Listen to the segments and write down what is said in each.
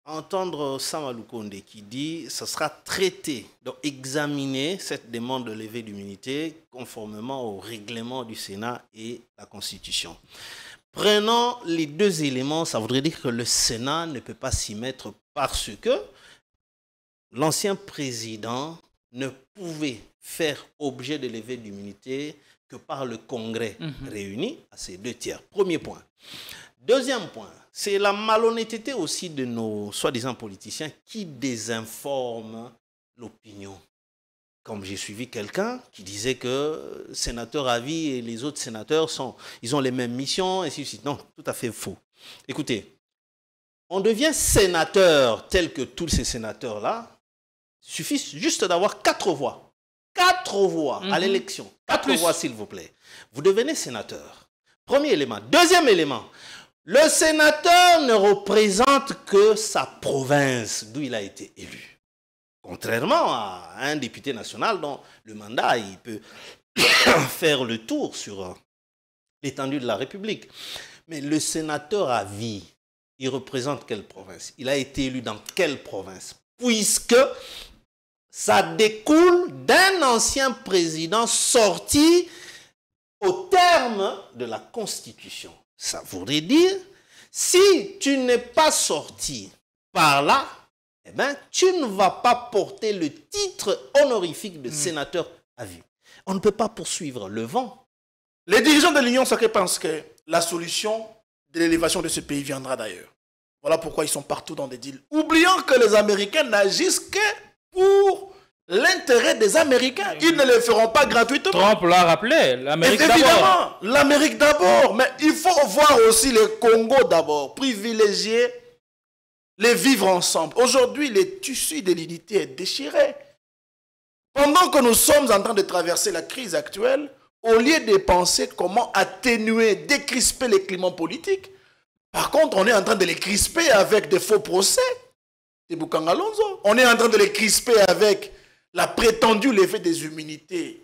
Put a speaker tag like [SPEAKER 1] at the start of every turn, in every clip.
[SPEAKER 1] entendre Samalou Konde qui dit que ce sera traité, donc examiner cette demande de levée d'immunité conformément au règlement du Sénat et la Constitution. Prenons les deux éléments, ça voudrait dire que le Sénat ne peut pas s'y mettre parce que l'ancien président ne pouvait faire objet de levée d'immunité que par le Congrès réuni à ces 2/3. Premier point. Deuxième point, c'est la malhonnêteté aussi de nos soi-disant politiciens qui désinforment l'opinion. Comme j'ai suivi quelqu'un qui disait que le sénateur à vie et les autres sénateurs ils ont les mêmes missions, et ainsi de suite. Non, tout à fait faux. Écoutez, on devient sénateur tel que tous ces sénateurs-là. Il suffit juste d'avoir 4 voix. 4 voix à l'élection. 4 voix, s'il vous plaît. Vous devenez sénateur. Premier élément. Deuxième élément. Le sénateur ne représente que sa province d'où il a été élu. Contrairement à un député national dont le mandat, il peut faire le tour sur l'étendue de la République. Mais le sénateur à vie, il représente quelle province? Il a été élu dans quelle province? Puisque ça découle d'un ancien président sorti au terme de la Constitution. Ça voudrait dire, si tu n'es pas sorti par là, eh ben, tu ne vas pas porter le titre honorifique de sénateur à vie. On ne peut pas poursuivre le vent.
[SPEAKER 2] Les dirigeants de l'Union sacrée pensent que la solution de l'élévation de ce pays viendra d'ailleurs. Voilà pourquoi ils sont partout dans des deals. Oubliant que les Américains n'agissent que pour l'intérêt des Américains. Ils ne le feront pas gratuitement.
[SPEAKER 3] Trump l'a rappelé, l'Amérique d'abord.
[SPEAKER 2] Évidemment, l'Amérique d'abord. Mais il faut voir aussi le Congo d'abord. Privilégier les vivre ensemble. Aujourd'hui, le tissu de l'unité est déchiré. Pendant que nous sommes en train de traverser la crise actuelle, au lieu de penser comment atténuer, décrisper les climats politiques, par contre, on est en train de les crisper avec des faux procès. On est en train de les crisper avec la prétendue levée des immunités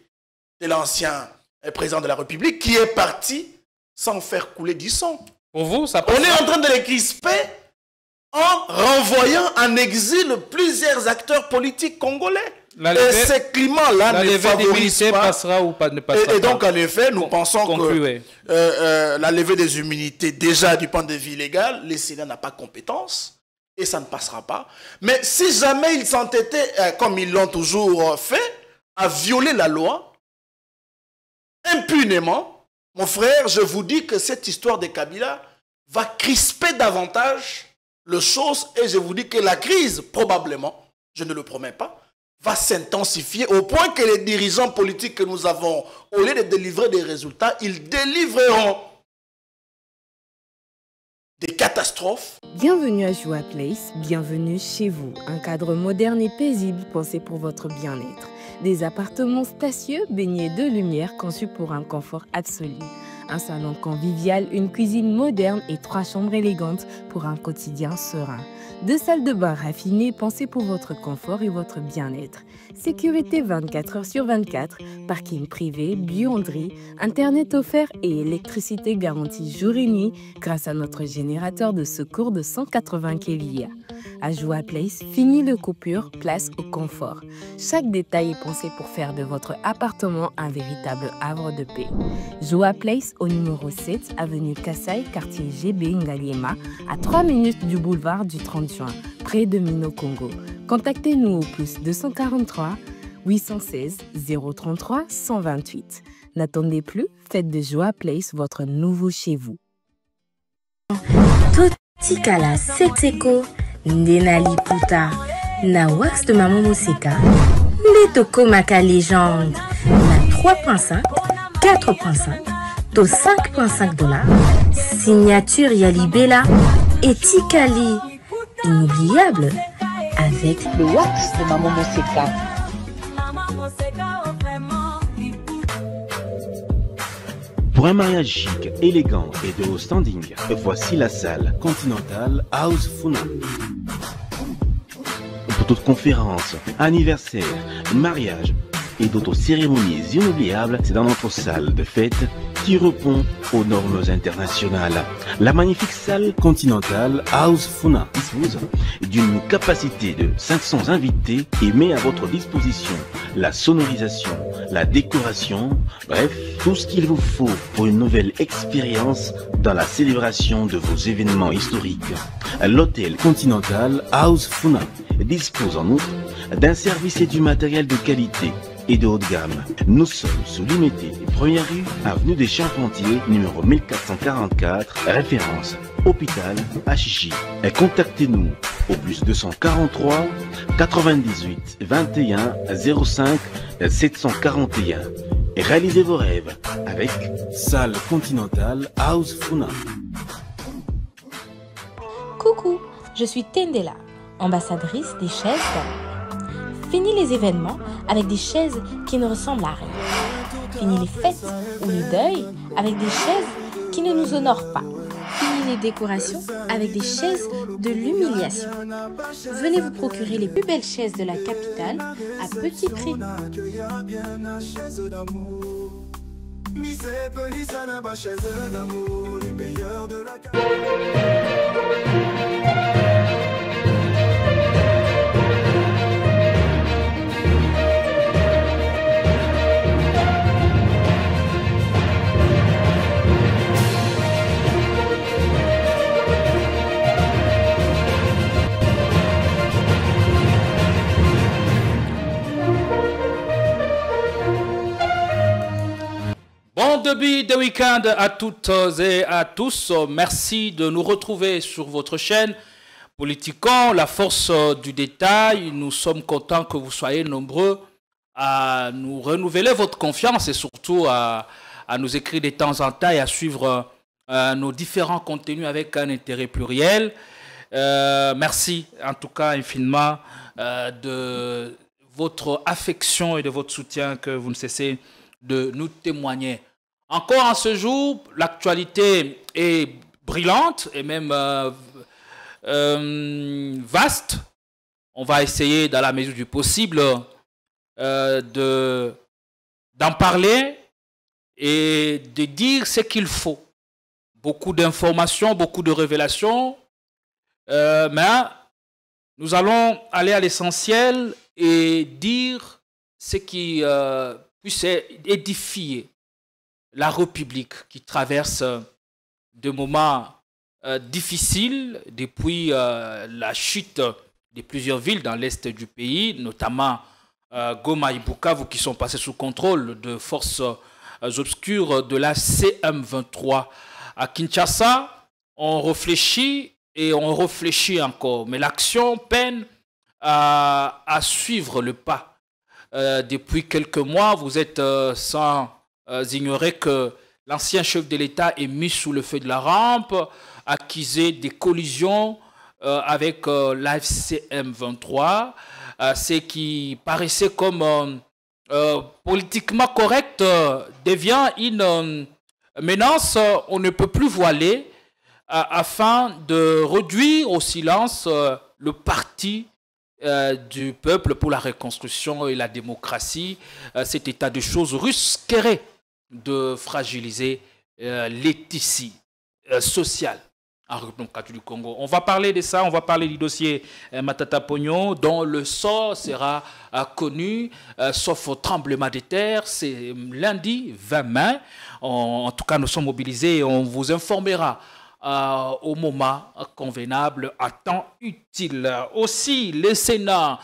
[SPEAKER 2] de l'ancien président de la République qui est parti sans faire couler du sang.
[SPEAKER 3] Pour vous, ça
[SPEAKER 2] on est en train de les crisper en renvoyant en exil plusieurs acteurs politiques congolais. Et ces climats-là ne favorisent pas.
[SPEAKER 3] Passera ou pas, ne passera pas.
[SPEAKER 2] Et donc, en effet, nous pensons que la levée des immunités, déjà du point de vue légal, le Sénat n'a pas compétence et ça ne passera pas. Mais si jamais ils s'entêtaient, comme ils l'ont toujours fait, à violer la loi, impunément, mon frère, je vous dis que cette histoire de Kabila va crisper davantage les choses et je vous dis que la crise, probablement, je ne le promets pas, va s'intensifier au point que les dirigeants politiques que nous avons, au lieu de délivrer des résultats, ils délivreront des catastrophes.
[SPEAKER 4] Bienvenue à Joua Place, bienvenue chez vous. Un cadre moderne et paisible pensé pour votre bien-être. Des appartements spacieux baignés de lumière conçus pour un confort absolu. Un salon convivial, une cuisine moderne et 3 chambres élégantes pour un quotidien serein. 2 salles de bain raffinées pensées pour votre confort et votre bien-être. Sécurité 24 heures sur 24, parking privé, buanderie, internet offert et électricité garantie jour et nuit grâce à notre générateur de secours de 180 kVA. À Joua Place, fini le coupure, place au confort. Chaque détail est pensé pour faire de votre appartement un véritable havre de paix. Joua Place au numéro 7, avenue Kassai, quartier GB Ngaliema, à 3 minutes du boulevard du 30 juin, près de Mino Congo. Contactez-nous au plus 243 816 033 128. N'attendez plus, faites de Joua Place votre nouveau chez vous.
[SPEAKER 5] Totikala Setseko Ndenali Puta na wax de Maman Moseka Letoko Maka légende na 3.5 4.5 to 5.5 $, signature Yalibela et Tikali inoubliable avec le wax de Maman Moseka.
[SPEAKER 6] Pour un mariage chic, élégant et de haut standing, voici la salle Continental House Funa. Pour toute conférence, anniversaire, mariage et d'autres cérémonies inoubliables, c'est dans notre salle de fête qui répond aux normes internationales. La magnifique salle continentale House Funa dispose d'une capacité de 500 invités et met à votre disposition la sonorisation, la décoration, bref, tout ce qu'il vous faut pour une nouvelle expérience dans la célébration de vos événements historiques. L'hôtel continental House Funa dispose en outre d'un service et du matériel de qualité et de haute gamme. Nous sommes sous Limité, première rue, avenue des Charpentiers, numéro 1444, référence hôpital Achichi. Contactez-nous au plus 243 98 21 05 741 et réalisez vos rêves avec Salle Continentale House Funa.
[SPEAKER 5] Coucou, je suis Tendela, ambassadrice des chaises d'amour. Fini les événements avec des chaises qui ne ressemblent à rien. Fini les fêtes ou le deuil avec des chaises qui ne nous honorent pas. Fini les décorations avec des chaises de l'humiliation. Venez vous procurer les plus belles chaises de la capitale à petit prix.
[SPEAKER 3] Bon début de week-end à toutes et à tous. Merci de nous retrouver sur votre chaîne Politiquons, la force du détail. Nous sommes contents que vous soyez nombreux à nous renouveler votre confiance et surtout à nous écrire de temps en temps et à suivre nos différents contenus avec un intérêt pluriel. Merci en tout cas infiniment de votre affection et de votre soutien que vous ne cessez de nous témoigner. Encore en ce jour, l'actualité est brillante et même vaste. On va essayer, dans la mesure du possible, d'en parler et de dire ce qu'il faut. Beaucoup d'informations, beaucoup de révélations, mais nous allons aller à l'essentiel et dire ce qui puisse édifier la République qui traverse des moments difficiles depuis la chute de plusieurs villes dans l'est du pays, notamment Goma et Bukavu qui sont passés sous contrôle de forces obscures de la CM23. À Kinshasa, on réfléchit et on réfléchit encore, mais l'action peine à suivre le pas. Depuis quelques mois, vous êtes sans ignorer que l'ancien chef de l'État est mis sous le feu de la rampe, accusé des collisions avec l'AFCM 23, ce qui paraissait comme politiquement correct devient une menace, on ne peut plus voiler afin de réduire au silence le parti du peuple pour la reconstruction et la démocratie. Cet état de choses risquerait de fragiliser les tissus sociaux en République du Congo. On va parler de ça, on va parler du dossier Matata Pognon, dont le sort sera connu, sauf tremblement de terre. C'est lundi 20 mai. En tout cas, nous sommes mobilisés et on vous informera au moment convenable, à temps utile. Aussi, le Sénat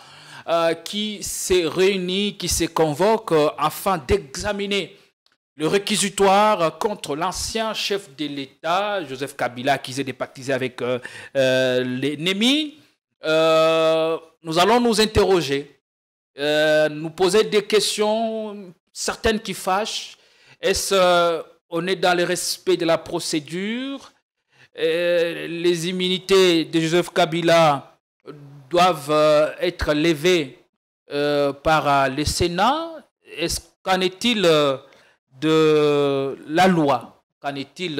[SPEAKER 3] qui s'est réuni, qui se convoque afin d'examiner le réquisitoire contre l'ancien chef de l'État, Joseph Kabila, accusé de pactiser avec l'ennemi. Nous allons nous interroger, nous poser des questions, certaines qui fâchent. Est-ce on est dans le respect de la procédure? Les immunités de Joseph Kabila doivent être levées par le Sénat. Qu'en est-il de la loi? Qu'en est-il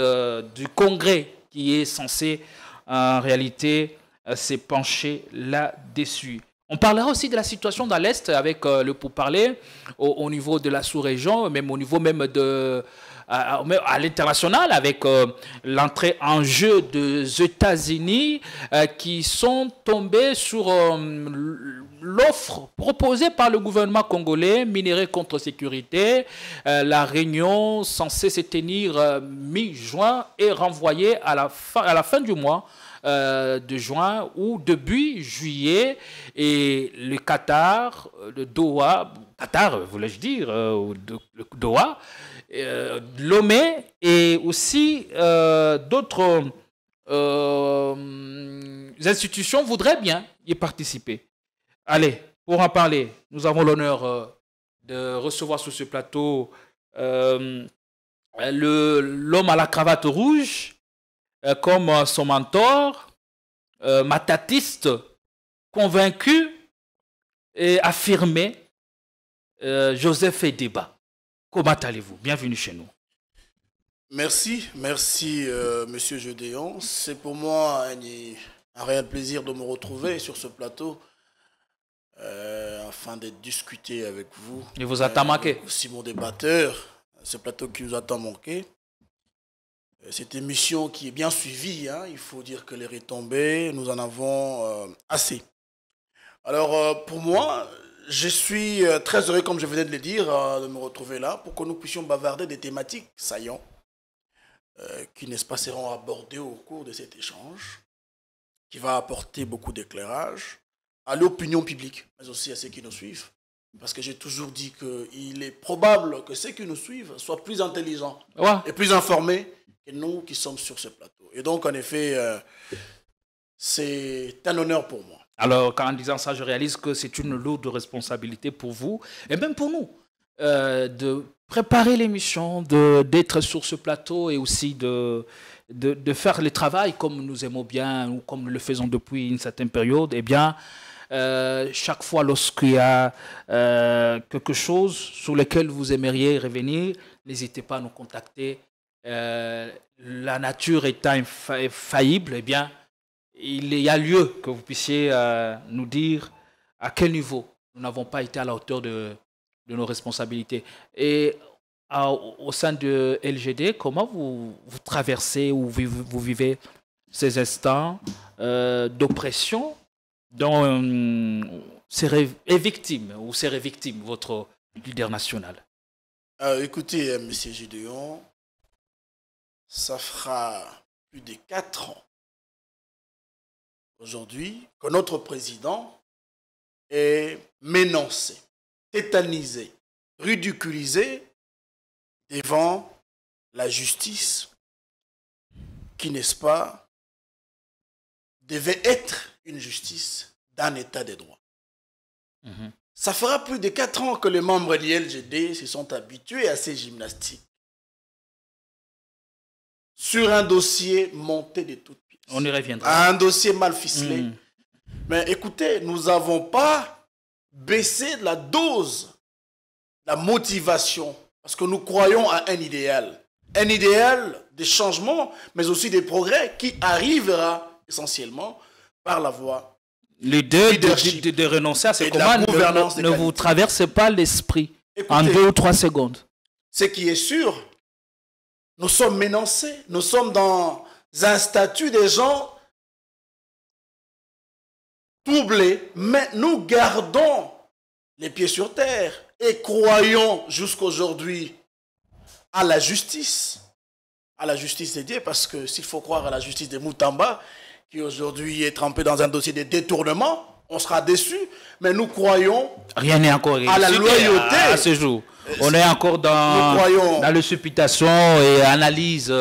[SPEAKER 3] du Congrès qui est censé en réalité se pencher là-dessus? On parlera aussi de la situation dans l'Est avec le pourparler au niveau de la sous-région, même au niveau même de à l'international avec l'entrée en jeu des États-Unis qui sont tombés sur l'offre proposée par le gouvernement congolais, minerais contre sécurité. La réunion censée se tenir mi-juin est renvoyée à la fin du mois de juin ou début juillet. Et le Qatar, le Doha, Qatar, voulais-je dire, le Doha, Lomé et aussi d'autres institutions voudraient bien y participer. Allez, pour en parler, nous avons l'honneur de recevoir sur ce plateau l'homme à la cravate rouge, comme son mentor, matatiste, convaincu et affirmé, Joseph Edeba. Comment allez-vous? Bienvenue chez nous.
[SPEAKER 2] Merci, Monsieur Gédéon. C'est pour moi un réel plaisir de me retrouver sur ce plateau afin de discuter avec vous.
[SPEAKER 3] Il vous a tant manqué.
[SPEAKER 2] Aussi mon débatteur, ce plateau qui nous a tant manqué. Cette émission qui est bien suivie, hein, il faut dire que les retombées, nous en avons assez. Alors pour moi, je suis très heureux, comme je venais de le dire, de me retrouver là pour que nous puissions bavarder des thématiques saillantes qui, n'est-ce pas, seront abordées au cours de cet échange, qui va apporter beaucoup d'éclairage à l'opinion publique, mais aussi à ceux qui nous suivent. Parce que j'ai toujours dit qu'il est probable que ceux qui nous suivent soient plus intelligents et plus informés que nous qui sommes sur ce plateau. Et donc, en effet, c'est un honneur pour moi.
[SPEAKER 3] Alors, en disant ça, je réalise que c'est une lourde responsabilité pour vous, et même pour nous, de préparer l'émission, d'être sur ce plateau et aussi de faire le travail comme nous aimons bien ou comme nous le faisons depuis une certaine période. Eh bien, chaque fois lorsqu'il y a quelque chose sur lequel vous aimeriez revenir, n'hésitez pas à nous contacter. La nature étant faillible, eh bien, il y a lieu que vous puissiez nous dire à quel niveau nous n'avons pas été à la hauteur de nos responsabilités. Et au sein de LGD, comment vous traversez ou vous vivez ces instants d'oppression dont serait victime votre leader national?
[SPEAKER 2] Écoutez, M. Gédéon, ça fera plus de 4 ans aujourd'hui que notre président est menacé, tétanisé, ridiculisé devant la justice qui, n'est-ce pas, devait être une justice d'un état de droit. Ça fera plus de 4 ans que les membres de l'ILGD se sont habitués à ces gymnastiques sur un dossier monté de toutes pièces.
[SPEAKER 3] On y reviendra.
[SPEAKER 2] Un dossier mal ficelé. Mais écoutez, nous n'avons pas baissé la dose, la motivation, parce que nous croyons à un idéal des changements, mais aussi des progrès qui arrivera essentiellement par la voie
[SPEAKER 3] l'idée de renoncer à ces commandes ne vous traverse pas l'esprit.
[SPEAKER 2] Écoutez,
[SPEAKER 3] en 2 ou 3 secondes.
[SPEAKER 2] Ce qui est sûr, nous sommes menacés, nous sommes dans un statut des gens troublés, mais nous gardons les pieds sur terre et croyons jusqu'aujourd'hui à la justice dédiée, parce que s'il faut croire à la justice de Moutamba, qui aujourd'hui est trempé dans un dossier de détournement, on sera déçu, mais nous croyons
[SPEAKER 3] rien n'est encore
[SPEAKER 2] à la loyauté
[SPEAKER 3] à ce jour. On est encore dans les supputations et analyses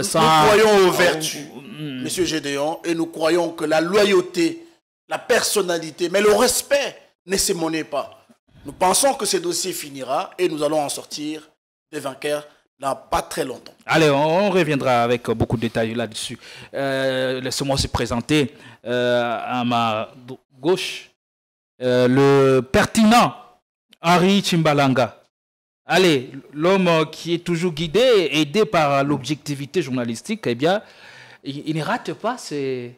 [SPEAKER 3] sans...
[SPEAKER 2] Nous croyons aux vertus, Monsieur Gédéon, et nous croyons que la loyauté, la personnalité, mais le respect ne s'émonnaie pas. Nous pensons que ce dossier finira et nous allons en sortir des vainqueurs dans pas très longtemps.
[SPEAKER 3] Allez, on reviendra avec beaucoup de détails là-dessus. Laissez-moi se présenter à ma gauche le pertinent Henri Tchimbalanga. Allez, l'homme qui est toujours guidé, aidé par l'objectivité journalistique, eh bien, il ne rate pas ses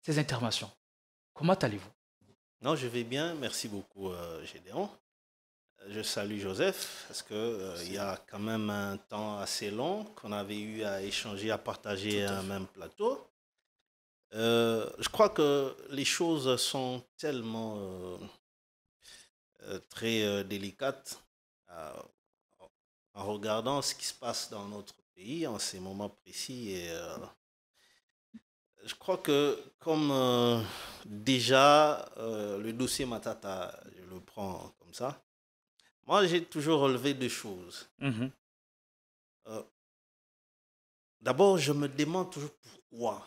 [SPEAKER 3] interventions. Comment allez-vous?
[SPEAKER 1] Non, je vais bien. Merci beaucoup, Gédéon. je salue Joseph parce que il y a quand même un temps assez long qu'on avait eu à échanger, à partager un même plateau. Je crois que les choses sont tellement très délicates en regardant ce qui se passe dans notre pays en ces moments précis. Et je crois que comme déjà le dossier Matata, je le prends comme ça, moi j'ai toujours relevé deux choses. D'abord, je me demande toujours pourquoi,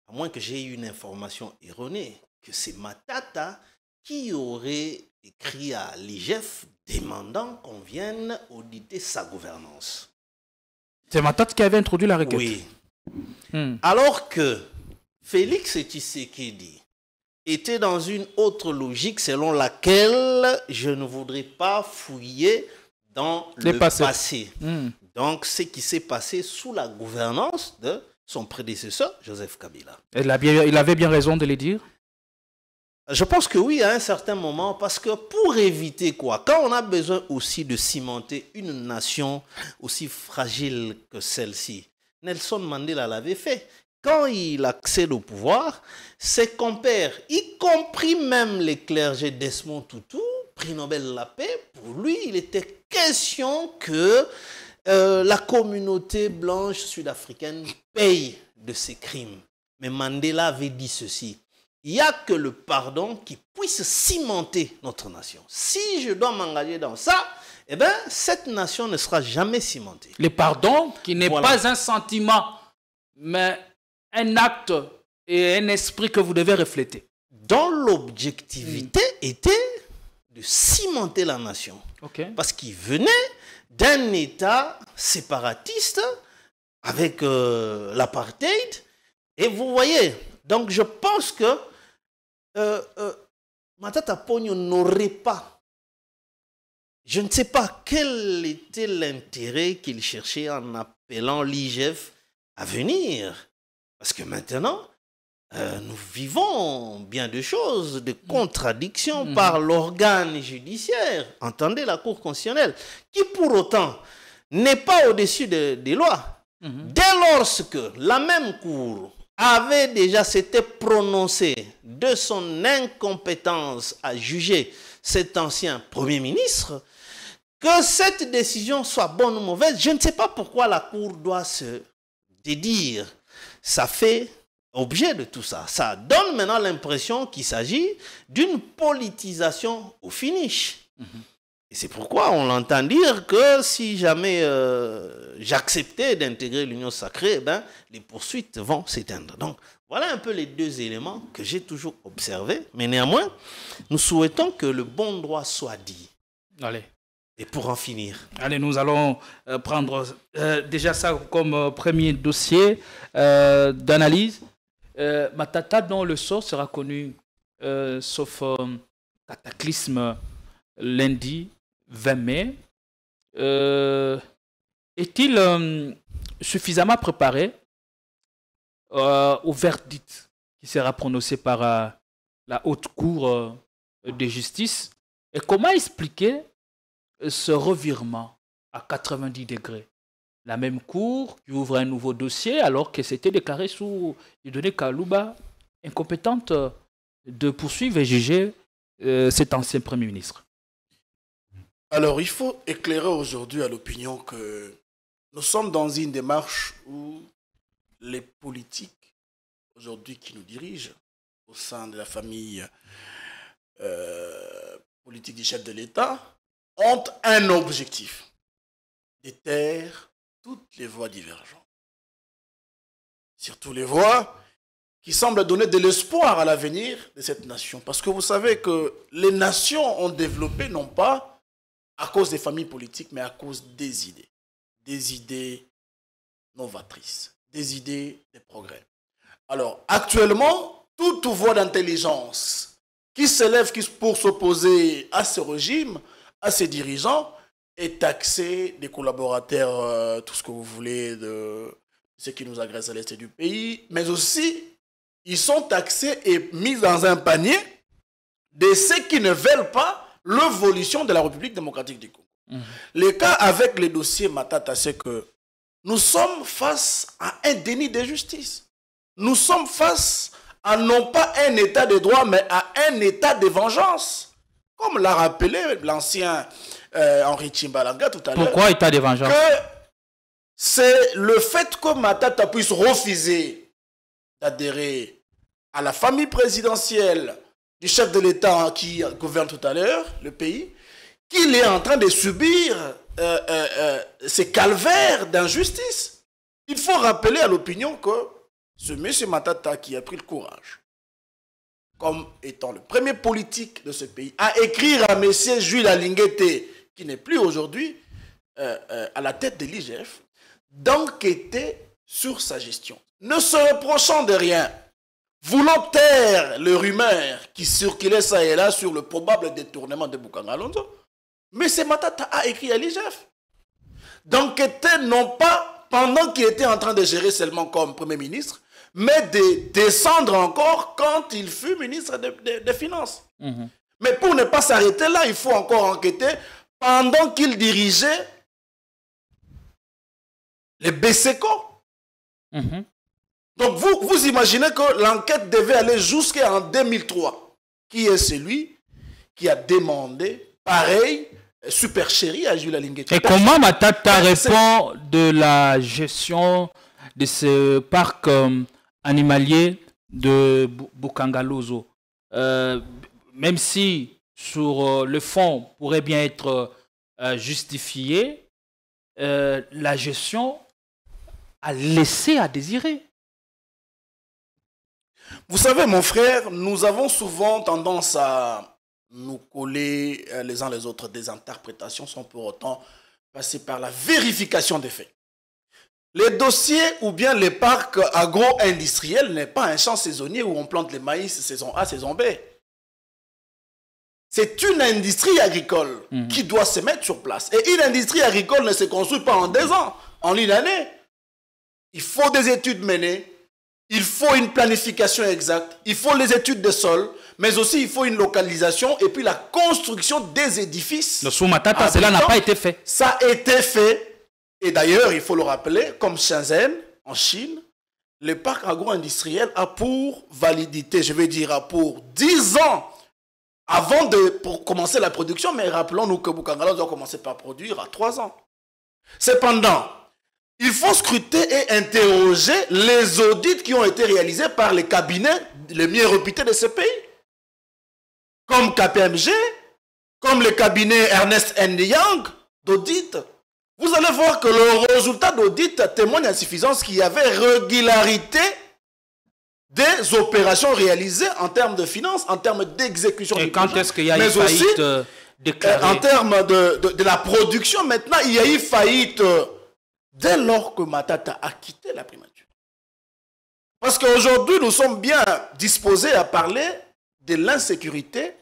[SPEAKER 1] à moins que j'ai eu une information erronée, que c'est Matata qui aurait écrit à l'IGF demandant qu'on vienne auditer sa gouvernance.
[SPEAKER 3] C'est Matata qui avait introduit la requête.
[SPEAKER 1] Oui. Alors que Félix Tshisekedi était dans une autre logique selon laquelle je ne voudrais pas fouiller dans le passé. Donc, ce qui s'est passé sous la gouvernance de son prédécesseur, Joseph Kabila.
[SPEAKER 3] Il avait bien raison de le dire.
[SPEAKER 1] Je pense que oui, à un certain moment, parce que pour éviter quoi, quand on a besoin aussi de cimenter une nation aussi fragile que celle-ci, Nelson Mandela l'avait fait. Quand il accède au pouvoir, ses compères, y compris même les clergés Desmond Tutu, prix Nobel de la paix, pour lui, il était question que la communauté blanche sud-africaine paye de ses crimes. Mais Mandela avait dit ceci: il n'y a que le pardon qui puisse cimenter notre nation. Si je dois m'engager dans ça, eh bien, cette nation ne sera jamais cimentée.
[SPEAKER 3] Le pardon qui n'est pas un sentiment, mais un acte et un esprit que vous devez refléter.
[SPEAKER 1] Dont l'objectivité était de cimenter la nation. Parce qu'il venait d'un État séparatiste avec l'apartheid. Et vous voyez, donc je pense que Matata Ponyo n'aurait pas, je ne sais pas quel était l'intérêt qu'il cherchait en appelant l'IGF à venir. Parce que maintenant, nous vivons bien de choses, de contradictions par l'organe judiciaire. Entendez la Cour constitutionnelle, qui pour autant n'est pas au-dessus des lois. Dès lors que la même Cour avait déjà s'était prononcé de son incompétence à juger cet ancien Premier ministre, que cette décision soit bonne ou mauvaise, je ne sais pas pourquoi la Cour doit se dédire. Ça fait objet de tout ça. Ça donne maintenant l'impression qu'il s'agit d'une politisation au finish. Et c'est pourquoi on l'entend dire que si jamais j'acceptais d'intégrer l'Union sacrée, ben, les poursuites vont s'éteindre. Donc, voilà un peu les deux éléments que j'ai toujours observés. Mais néanmoins, nous souhaitons que le bon droit soit dit.
[SPEAKER 3] Allez.
[SPEAKER 1] Et pour en finir.
[SPEAKER 3] Allez, nous allons prendre déjà ça comme premier dossier d'analyse. Matata, dont le sort sera connu, sauf cataclysme, lundi 20 mai. Est-il suffisamment préparé au verdict qui sera prononcé par la Haute Cour de justice? Et comment expliquer ce revirement à 90 degrés? La même Cour qui ouvre un nouveau dossier alors que c'était déclaré sous Dieudonné Kalouba incompétente de poursuivre et juger cet ancien Premier ministre.
[SPEAKER 2] Alors, il faut éclairer aujourd'hui à l'opinion que nous sommes dans une démarche où les politiques aujourd'hui qui nous dirigent au sein de la famille politique du chef de l'État ont un objectif: déterre toutes les voix divergentes. Surtout les voix qui semblent donner de l'espoir à l'avenir de cette nation. Parce que vous savez que les nations ont développé non pas à cause des familles politiques, mais à cause des idées. Des idées novatrices, des idées de progrès. Alors, actuellement, toute voix d'intelligence qui s'élève pour s'opposer à ce régime, à ces dirigeants, est taxée des collaborateurs, tout ce que vous voulez, de ceux qui nous agressent à l'est du pays, mais aussi, ils sont taxés et mis dans un panier de ceux qui ne veulent pas l'évolution de la République démocratique du Congo. Le cas avec les dossiers Matata, c'est que nous sommes face à un déni de justice. Nous sommes face à non pas un état de droit, mais à un état de vengeance. Comme l'a rappelé l'ancien Henri Tshimbalanga tout à l'heure.
[SPEAKER 3] Pourquoi état de vengeance?
[SPEAKER 2] C'est le fait que Matata puisse refuser d'adhérer à la famille présidentielle du chef de l'État qui gouverne tout à l'heure le pays, qu'il est en train de subir ces calvaires d'injustice. Il faut rappeler à l'opinion que ce monsieur Matata qui a pris le courage, comme étant le premier politique de ce pays, à écrire à monsieur Jules Alinguete, qui n'est plus aujourd'hui à la tête de l'IGF, d'enquêter sur sa gestion, ne se reprochant de rien, voulant taire les rumeurs qui circulaient ça et là sur le probable détournement de Bokanga Lonzo. Mais c'est Matata a écrit à l'IGF d'enquêter non pas pendant qu'il était en train de gérer seulement comme Premier ministre, mais de descendre encore quand il fut ministre des Finances. Mais pour ne pas s'arrêter là, il faut encore enquêter pendant qu'il dirigeait les BCECO. Donc vous imaginez que l'enquête devait aller jusqu'en 2003. Qui est celui qui a demandé pareil supercherie à Jules Alinguete?
[SPEAKER 3] Et comment Matata répond de la gestion de ce parc animalier de Bokanga-Lozo? Même si sur le fond pourrait bien être justifié, la gestion a laissé à désirer.
[SPEAKER 2] Vous savez, mon frère, nous avons souvent tendance à nous coller les uns les autres des interprétations sans pour autant passer par la vérification des faits. Les dossiers ou bien les parcs agro-industriels n'est pas un champ saisonnier où on plante les maïs saison A, saison B. C'est une industrie agricole qui doit se mettre sur place. Et une industrie agricole ne se construit pas en 2 ans, en une année. Il faut des études menées, il faut une planification exacte, il faut les études de sol, mais aussi il faut une localisation et puis la construction des édifices.
[SPEAKER 3] Le sous Matata, cela n'a pas été fait.
[SPEAKER 2] Ça a été fait. Et d'ailleurs, il faut le rappeler, comme Shenzhen, en Chine, le parc agro-industriel a pour validité, je veux dire, a pour 10 ans avant pour commencer la production, mais rappelons-nous que Bokanga doit commencer par produire à 3 ans. Cependant, il faut scruter et interroger les audits qui ont été réalisés par les cabinets les mieux réputés de ce pays. Comme KPMG, comme le cabinet Ernst & Young d'audit. Vous allez voir que le résultat d'audit témoigne à suffisance qu'il y avait régularité des opérations réalisées en termes de finances, en termes d'exécution.
[SPEAKER 3] Et quand est-ce qu'il y a eu faillite déclarée?
[SPEAKER 2] En termes de la production, maintenant, il y a eu faillite dès lors que Matata a quitté la primature. Parce qu'aujourd'hui, nous sommes bien disposés à parler de l'insécurité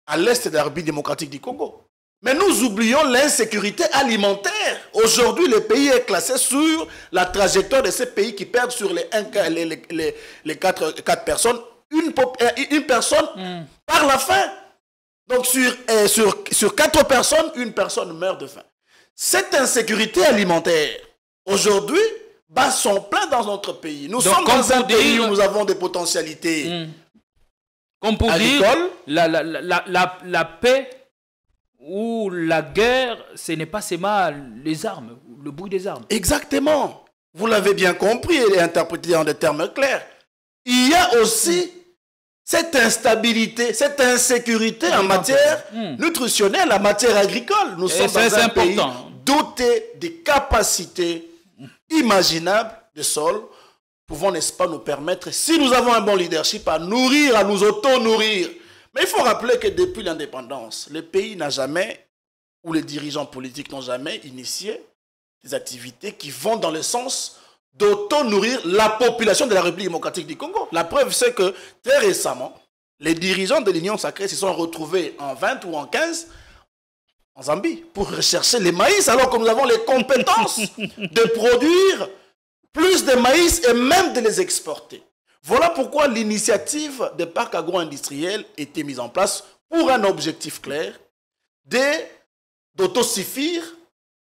[SPEAKER 2] à l'est de la République démocratique du Congo. Mais nous oublions l'insécurité alimentaire. Aujourd'hui, le pays est classé sur la trajectoire de ces pays qui perdent sur les 4 personnes, une personne par la faim. Donc sur 4 personnes, une personne meurt de faim. Cette insécurité alimentaire, aujourd'hui, bat son plein dans notre pays. Nous sommes dans un pays où nous avons des potentialités
[SPEAKER 3] comme pour
[SPEAKER 2] agricoles.
[SPEAKER 3] Dire, la paix ou la guerre, ce n'est pas seulement les armes, le bruit des armes.
[SPEAKER 2] Exactement. Vous l'avez bien compris et interprété en des termes clairs. Il y a aussi cette instabilité, cette insécurité en matière nutritionnelle, en matière agricole. Nous sommes dans un pays doté des capacités imaginables de sol, pouvant, n'est-ce pas, nous permettre, si nous avons un bon leadership, à nourrir, à nous auto-nourrir. Mais il faut rappeler que depuis l'indépendance, le pays n'a jamais, ou les dirigeants politiques n'ont jamais initié des activités qui vont dans le sens d'auto-nourrir la population de la République démocratique du Congo. La preuve, c'est que très récemment, les dirigeants de l'Union sacrée se sont retrouvés en 20 ou en 15 en Zambie pour rechercher les maïs, alors que nous avons les compétences de produire plus de maïs et même de les exporter. Voilà pourquoi l'initiative des parcs agro-industriels était mise en place pour un objectif clair d'autosuffire,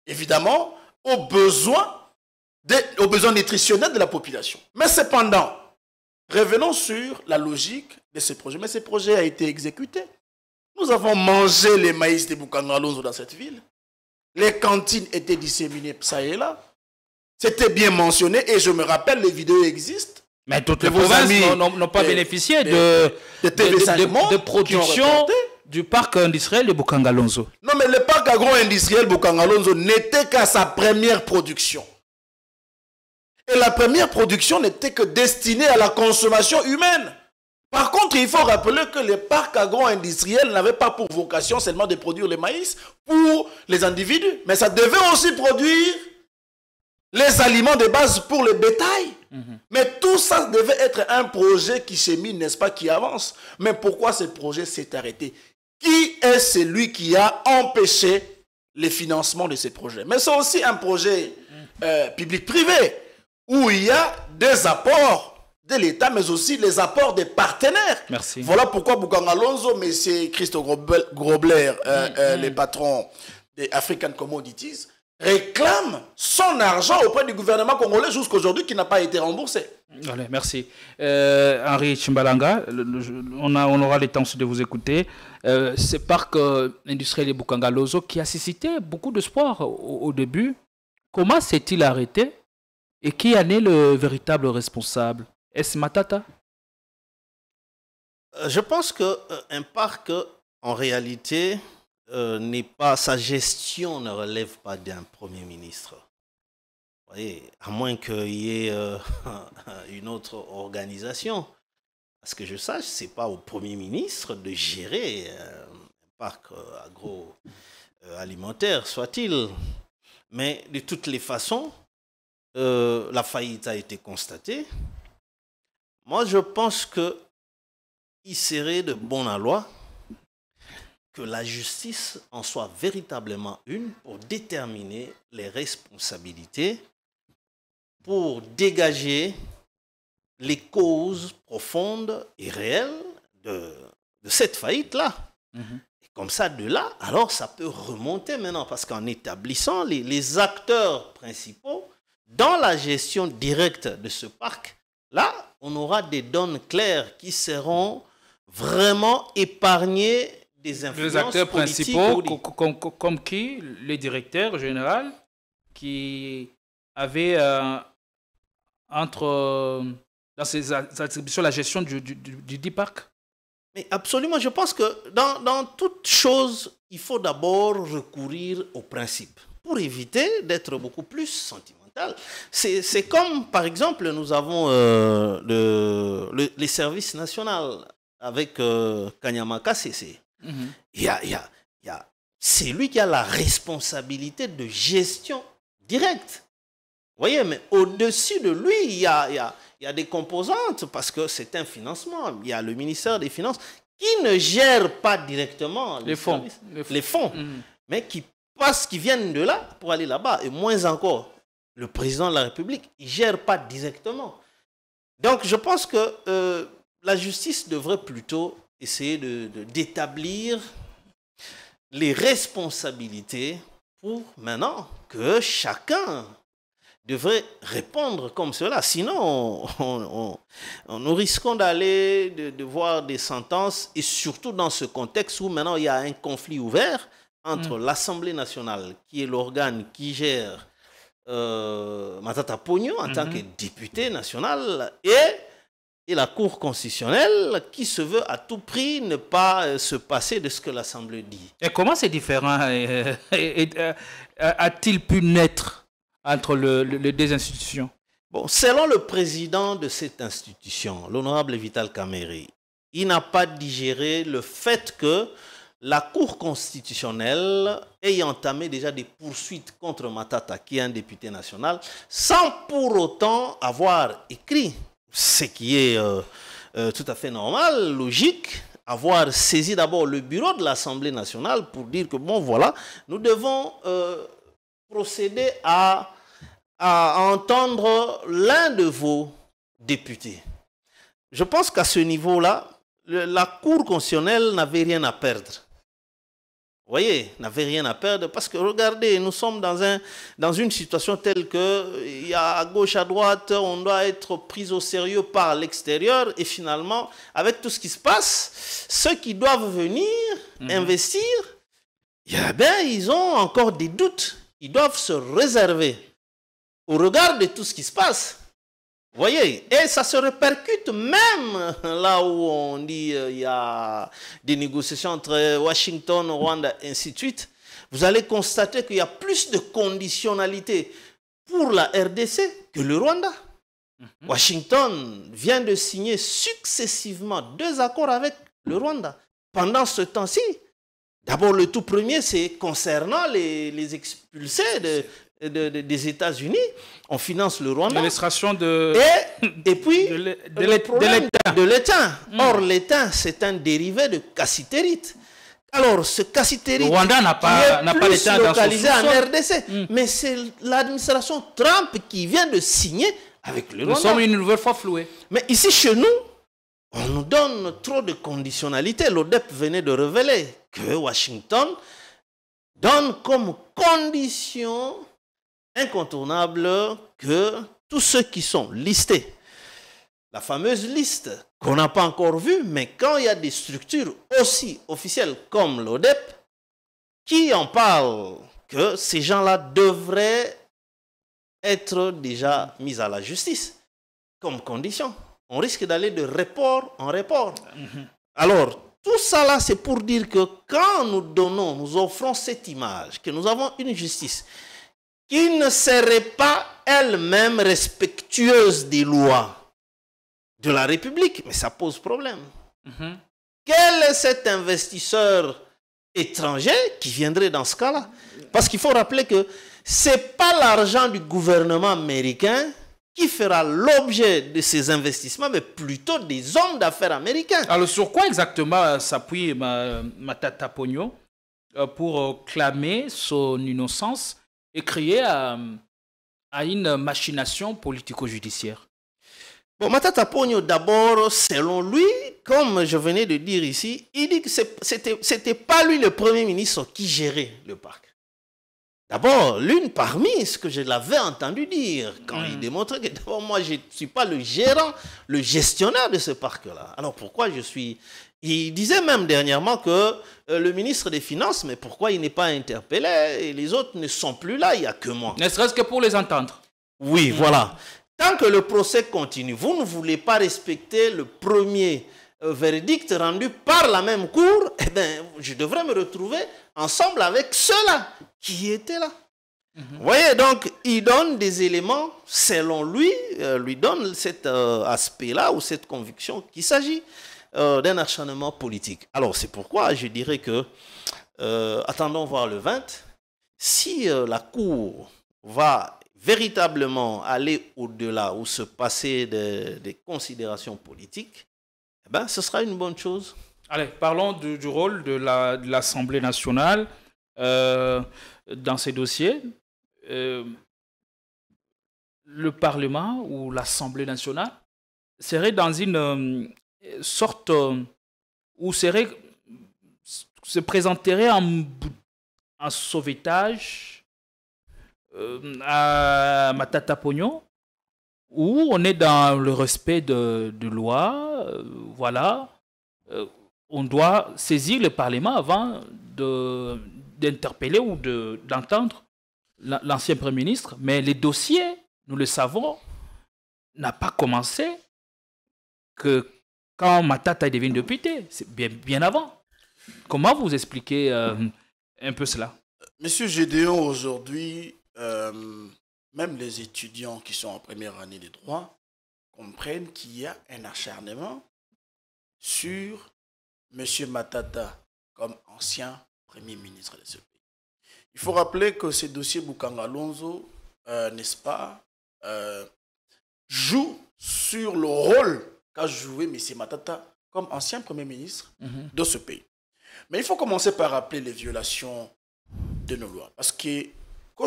[SPEAKER 2] évidemment, aux besoins nutritionnels de la population. Mais cependant, revenons sur la logique de ce projet. Mais ce projet a été exécuté. Nous avons mangé les maïs de Boukangalonzo dans cette ville. Les cantines étaient disséminées ça et là. C'était bien mentionné et je me rappelle, les vidéos existent.
[SPEAKER 3] Mais toutes les provinces n'ont pas bénéficié de production du parc industriel de Boukangalonzo.
[SPEAKER 2] Non, mais le parc agro-industriel Boukangalonzo n'était qu'à sa première production. Et la première production n'était que destinée à la consommation humaine. Par contre, il faut rappeler que les parcs agro-industriels n'avaient pas pour vocation seulement de produire le maïs pour les individus, mais ça devait aussi produire les aliments de base pour le bétail. Mais tout ça devait être un projet qui chemine, n'est-ce pas, qui avance. Mais pourquoi ce projet s'est arrêté? Qui est celui qui a empêché le financement de ce projet? Mais c'est aussi un projet public-privé où il y a des apports de l'État, mais aussi les apports des partenaires.
[SPEAKER 3] Merci.
[SPEAKER 2] Voilà pourquoi Boukangalonzo, M. Christo Grobler, le patron des African Commodities, réclame son argent auprès du gouvernement congolais jusqu'à aujourd'hui qui n'a pas été remboursé.
[SPEAKER 3] Allez, merci. Henri Chimbalanga, on aura le temps de vous écouter. Ce parc industriel de Boukangalonzo qui a suscité beaucoup d'espoir au début. Comment s'est-il arrêté et qui en est le véritable responsable? Est-ce Matata?
[SPEAKER 1] Je pense qu'un parc, en réalité, sa gestion ne relève pas d'un Premier ministre. Vous voyez, à moins qu'il y ait une autre organisation. Parce que je sache, ce n'est pas au Premier ministre de gérer un parc agroalimentaire, soit-il. Mais de toutes les façons, la faillite a été constatée. Moi, je pense qu'il serait de bon aloi que la justice en soit véritablement une pour déterminer les responsabilités, pour dégager les causes profondes et réelles de cette faillite-là. Et comme ça, de là, alors ça peut remonter maintenant, parce qu'en établissant les acteurs principaux dans la gestion directe de ce parc, là, on aura des donnes claires qui seront vraiment épargnées des influences
[SPEAKER 3] les acteurs principaux,
[SPEAKER 1] comme
[SPEAKER 3] qui? Le directeur général qui avait dans ses attributions la gestion du dit parc.
[SPEAKER 1] Mais absolument, je pense que dans toute chose, il faut d'abord recourir aux principes pour éviter d'être beaucoup plus sentimental. C'est comme, par exemple, nous avons les services nationaux avec Kanyamaka CC. C'est lui qui a la responsabilité de gestion directe. Vous voyez, mais au-dessus de lui, il y a des composantes parce que c'est un financement. Il y a le ministère des Finances qui ne gère pas directement les fonds, mais qui viennent de là pour aller là-bas. Et moins encore, le président de la République, il ne gère pas directement. Donc, je pense que la justice devrait plutôt essayer d'établir les responsabilités pour maintenant que chacun devrait répondre comme cela. Sinon, nous risquons d'aller de voir des sentences, et surtout dans ce contexte où maintenant il y a un conflit ouvert entre l'Assemblée nationale, qui est l'organe qui gère Matata Pogno en tant que député national, et la Cour constitutionnelle qui se veut à tout prix ne pas se passer de ce que l'Assemblée dit.
[SPEAKER 3] Et comment c'est différent a-t-il pu naître entre les deux institutions?
[SPEAKER 1] Bon, selon le président de cette institution, l'honorable Vital Kamerhe, il n'a pas digéré le fait que la Cour constitutionnelle ait entamé déjà des poursuites contre Matata, qui est un député national, sans pour autant avoir écrit, ce qui est tout à fait normal, logique, avoir saisi d'abord le bureau de l'Assemblée nationale pour dire que, bon, voilà, nous devons procéder à entendre l'un de vos députés. Je pense qu'à ce niveau-là, la Cour constitutionnelle n'avait rien à perdre. Vous voyez, n'avait rien à perdre parce que regardez, nous sommes dans une situation telle que il y a à gauche, à droite, on doit être pris au sérieux par l'extérieur et finalement, avec tout ce qui se passe, ceux qui doivent venir investir, ils ont encore des doutes. Ils doivent se réserver au regard de tout ce qui se passe. Vous voyez, et ça se répercute même là où on dit il y a des négociations entre Washington, Rwanda, et ainsi de suite. Vous allez constater qu'il y a plus de conditionnalité pour la RDC que le Rwanda. Washington vient de signer successivement 2 accords avec le Rwanda. Pendant ce temps-ci, d'abord le tout premier, c'est concernant les expulsés des États-Unis, on finance le Rwanda.
[SPEAKER 3] L'illustration
[SPEAKER 1] et puis
[SPEAKER 3] de
[SPEAKER 1] l'étain. Or, l'étain, c'est un dérivé de cassitérite. Alors, ce cassitérite,
[SPEAKER 3] le Rwanda n'a pas l'étain
[SPEAKER 1] localisé en RDC, mais c'est l'administration Trump qui vient de signer avec le Rwanda.
[SPEAKER 3] Nous sommes une nouvelle fois floués.
[SPEAKER 1] Mais ici, chez nous, on nous donne trop de conditionnalités. L'ODEP venait de révéler que Washington donne comme condition incontournable que tous ceux qui sont listés, la fameuse liste qu'on n'a pas encore vue, mais quand il y a des structures aussi officielles comme l'ODEP qui en parlent, que ces gens-là devraient être déjà mis à la justice comme condition. On risque d'aller de report en report. Alors, tout ça là, c'est pour dire que quand nous offrons cette image, que nous avons une justice qui ne serait pas elle-même respectueuse des lois de la République, mais ça pose problème. Quel est cet investisseur étranger qui viendrait dans ce cas-là? Parce qu'il faut rappeler que ce n'est pas l'argent du gouvernement américain qui fera l'objet de ces investissements, mais plutôt des hommes d'affaires américains.
[SPEAKER 3] Alors, sur quoi exactement s'appuie Matata Ponyo pour clamer son innocence et crier à une machination politico-judiciaire?
[SPEAKER 1] Bon, Matata Ponyo, d'abord, selon lui, comme je venais de dire ici, il dit que ce n'était pas lui le Premier ministre qui gérait le parc. D'abord, l'une parmi ce que je l'avais entendu dire, quand il démontrait que d'abord, moi, je ne suis pas le gérant, le gestionnaire de ce parc-là. Alors, pourquoi je suis... Il disait même dernièrement que le ministre des Finances, mais pourquoi il n'est pas interpellé et les autres ne sont plus là, il n'y a que moi.
[SPEAKER 3] Ne serait-ce que pour les entendre.
[SPEAKER 1] Oui, voilà. Tant que le procès continue, vous ne voulez pas respecter le premier verdict rendu par la même cour, eh bien, je devrais me retrouver ensemble avec ceux-là qui étaient là. Vous voyez, donc, il donne des éléments, selon lui, lui donne cet aspect-là ou cette conviction qu'il s'agit d'un acharnement politique. Alors, c'est pourquoi je dirais que, attendons voir le 20, si la Cour va véritablement aller au-delà ou se passer des considérations politiques, eh ben, ce sera une bonne chose.
[SPEAKER 3] Allez, parlons du rôle de l'Assemblée nationale dans ces dossiers. Le Parlement ou l'Assemblée nationale serait dans une sorte où se présenterait en sauvetage à Matata Ponyo, où on est dans le respect de loi, voilà. On doit saisir le Parlement avant d'interpeller ou d'entendre l'ancien Premier ministre. Mais les dossiers, nous le savons, n'a pas commencé que quand Matata est devenu député. C'est bien avant. Comment vous expliquez un peu cela?
[SPEAKER 2] Monsieur Gédéon, aujourd'hui, même les étudiants qui sont en première année de droit comprennent qu'il y a un acharnement sur M. Matata comme ancien Premier ministre de ce pays. Il faut rappeler que ce dossier Bukanga Lonzo, n'est-ce pas, joue sur le rôle qu'a joué M. Matata comme ancien Premier ministre de ce pays. Mais il faut commencer par rappeler les violations de nos lois. Parce que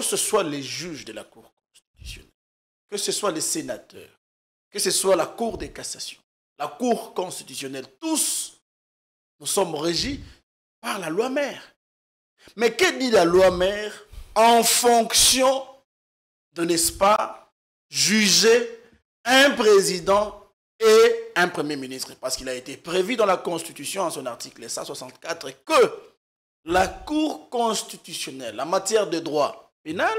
[SPEAKER 2] ce soit les juges de la Cour constitutionnelle, que ce soit les sénateurs, que ce soit la Cour de cassation, la Cour constitutionnelle, tous nous sommes régis par la loi mère. Mais que dit la loi mère en fonction de, n'est-ce pas, juger un président et un premier ministre? Parce qu'il a été prévu dans la Constitution, en son article 164, que la Cour constitutionnelle en matière de droit pénal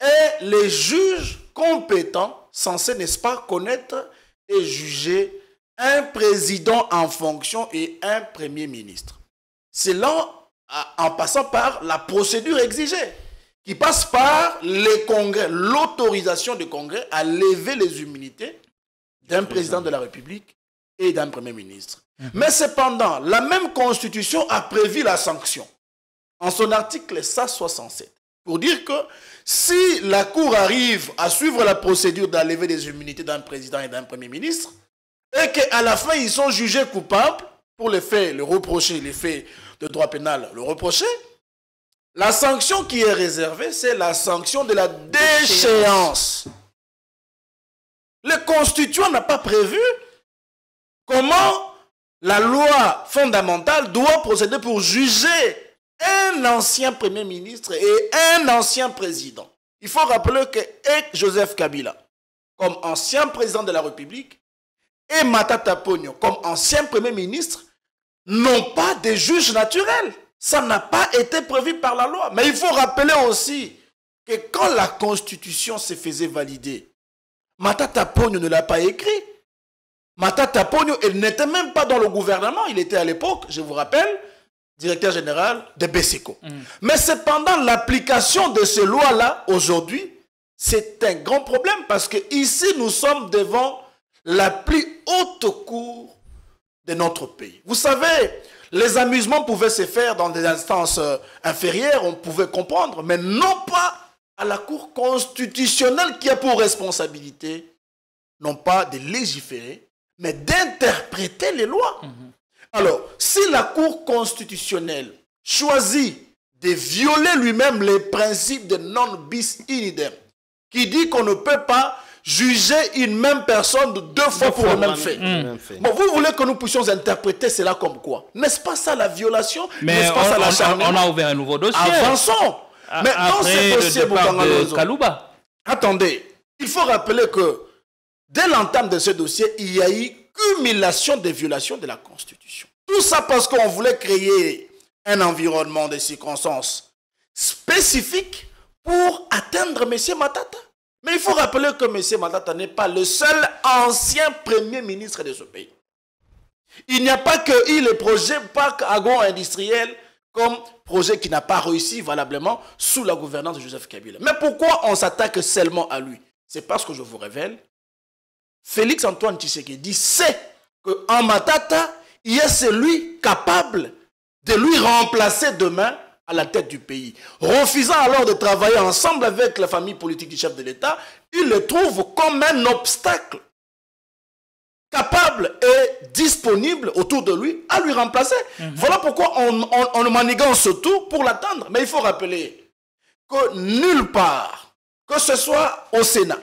[SPEAKER 2] est les juges compétents censés, n'est-ce pas, connaître et juger un président en fonction et un premier ministre. C'est là, en passant par la procédure exigée, qui passe par les congrès, l'autorisation du congrès à lever les immunités d'un président de la République et d'un premier ministre. Mais cependant, la même Constitution a prévu la sanction en son article 167 pour dire que si la Cour arrive à suivre la procédure d'enlever des immunités d'un président et d'un premier ministre et qu'à la fin ils sont jugés coupables pour les faits, le reprocher, les faits de droit pénal, le reprocher, la sanction qui est réservée, c'est la sanction de la déchéance. Le constituant n'a pas prévu comment la loi fondamentale doit procéder pour juger un ancien premier ministre et un ancien président. Il faut rappeler que Joseph Kabila, comme ancien président de la République, et Matata Ponyo, comme ancien premier ministre, n'ont pas de juges naturels. Ça n'a pas été prévu par la loi. Mais il faut rappeler aussi que quand la Constitution se faisait valider, Matata Ponyo ne l'a pas écrit. Matata Ponyo, il n'était même pas dans le gouvernement. Il était à l'époque, je vous rappelle, directeur général de BESECO. Mais cependant, l'application de ces lois-là, aujourd'hui, c'est un grand problème parce que ici, nous sommes devant la plus haute cour de notre pays. Vous savez, les amusements pouvaient se faire dans des instances inférieures, on pouvait comprendre, mais non pas à la Cour constitutionnelle qui a pour responsabilité, non pas de légiférer, mais d'interpréter les lois. Alors, si la Cour constitutionnelle choisit de violer lui-même les principes de non bis in idem, qui dit qu'on ne peut pas juger une même personne deux fois pour le même fait. Bon, vous voulez que nous puissions interpréter cela comme quoi? N'est-ce pas ça la violation? N'est-ce pas ça l'acharnement?
[SPEAKER 3] On a ouvert un nouveau dossier.
[SPEAKER 2] Avançons. Mais dans ce dossier,
[SPEAKER 3] de Kalouba.
[SPEAKER 2] Attendez, il faut rappeler que dès l'entame de ce dossier, il y a eu cumulation des violations de la Constitution. Tout ça parce qu'on voulait créer un environnement de circonstances spécifiques pour atteindre M. Matata. Mais il faut rappeler que M. Matata n'est pas le seul ancien premier ministre de ce pays. Il n'y a pas que eu le projet parc agro-industriel comme projet qui n'a pas réussi valablement sous la gouvernance de Joseph Kabila. Mais pourquoi on s'attaque seulement à lui? C'est parce que je vous révèle, Félix Antoine Tshisekedi sait qu'en Matata, il y a celui capable de lui remplacer demain à la tête du pays. Refusant alors de travailler ensemble avec la famille politique du chef de l'État, il le trouve comme un obstacle capable et disponible autour de lui à lui remplacer. Voilà pourquoi on manigance tout pour l'attendre. Mais il faut rappeler que nulle part, que ce soit au Sénat,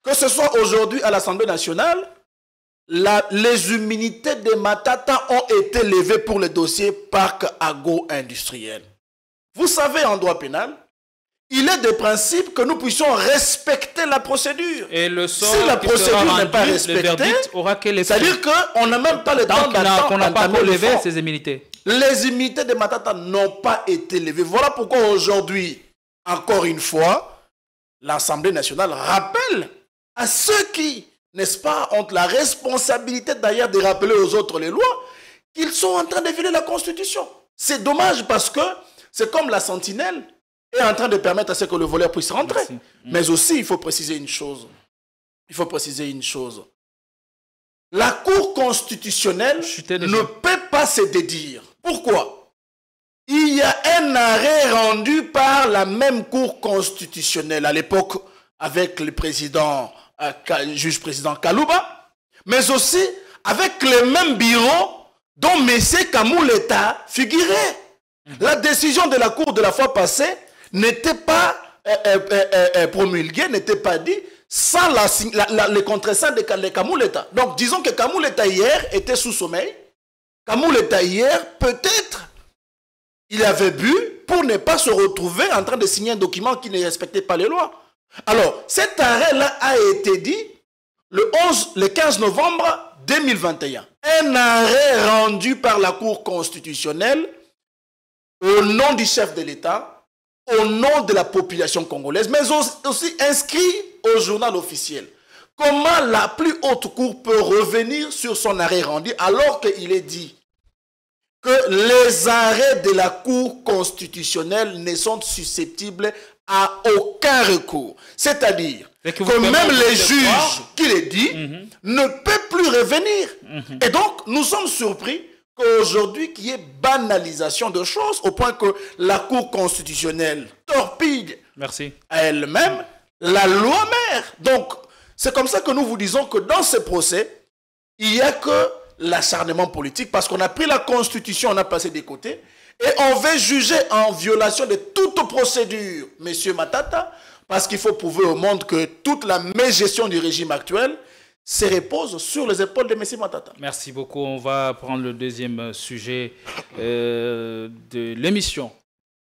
[SPEAKER 2] que ce soit aujourd'hui à l'Assemblée nationale, les immunités de Matata ont été levées pour le dossier parc agro-industriel. Vous savez, en droit pénal, il est de principe que nous puissions respecter la procédure.
[SPEAKER 3] Et le sort
[SPEAKER 2] si la procédure n'est pas respectée, c'est-à-dire qu'on n'a même pas le temps d'attendre
[SPEAKER 3] qu'on n'a pas levé ces immunités.
[SPEAKER 2] Les immunités de Matata n'ont pas été levées. Voilà pourquoi aujourd'hui, encore une fois, l'Assemblée nationale rappelle à ceux qui, n'est-ce pas, ont la responsabilité d'ailleurs de rappeler aux autres les lois, qu'ils sont en train de violer la Constitution. C'est dommage parce que c'est comme la sentinelle est en train de permettre à ce que le voleur puisse rentrer. Mais aussi, il faut préciser une chose. Il faut préciser une chose. La Cour constitutionnelle ne peut pas se dédire. Pourquoi? Il y a un arrêt rendu par la même Cour constitutionnelle à l'époque avec le président, juge-président Kalouba, mais aussi avec le même bureau dont M. Kamouleta figurait. La décision de la Cour de la fois passée n'était pas promulguée, n'était pas dit sans le contre-seing de Kamouleta. Donc disons que Kamouleta hier était sous sommeil Kamoul était hier, peut-être, il avait bu pour ne pas se retrouver en train de signer un document qui ne respectait pas les lois. Alors, cet arrêt-là a été dit le 15 novembre 2021. Un arrêt rendu par la Cour constitutionnelle au nom du chef de l'État, au nom de la population congolaise, mais aussi inscrit au journal officiel. Comment la plus haute cour peut revenir sur son arrêt rendu alors qu'il est dit que les arrêts de la Cour constitutionnelle ne sont susceptibles à aucun recours. C'est-à-dire que même les juges qui le disent ne peuvent plus revenir. Et donc, nous sommes surpris qu'aujourd'hui, qu'il y ait banalisation de choses au point que la Cour constitutionnelle torpille à elle-même la loi mère. Donc, c'est comme ça que nous vous disons que dans ce procès, il n'y a que l'acharnement politique parce qu'on a pris la Constitution, on a passé des côtés et on veut juger en violation de toute procédure, Monsieur Matata, parce qu'il faut prouver au monde que toute la mégestion du régime actuel se repose sur les épaules de Monsieur Matata.
[SPEAKER 3] Merci beaucoup. On va prendre le deuxième sujet de l'émission.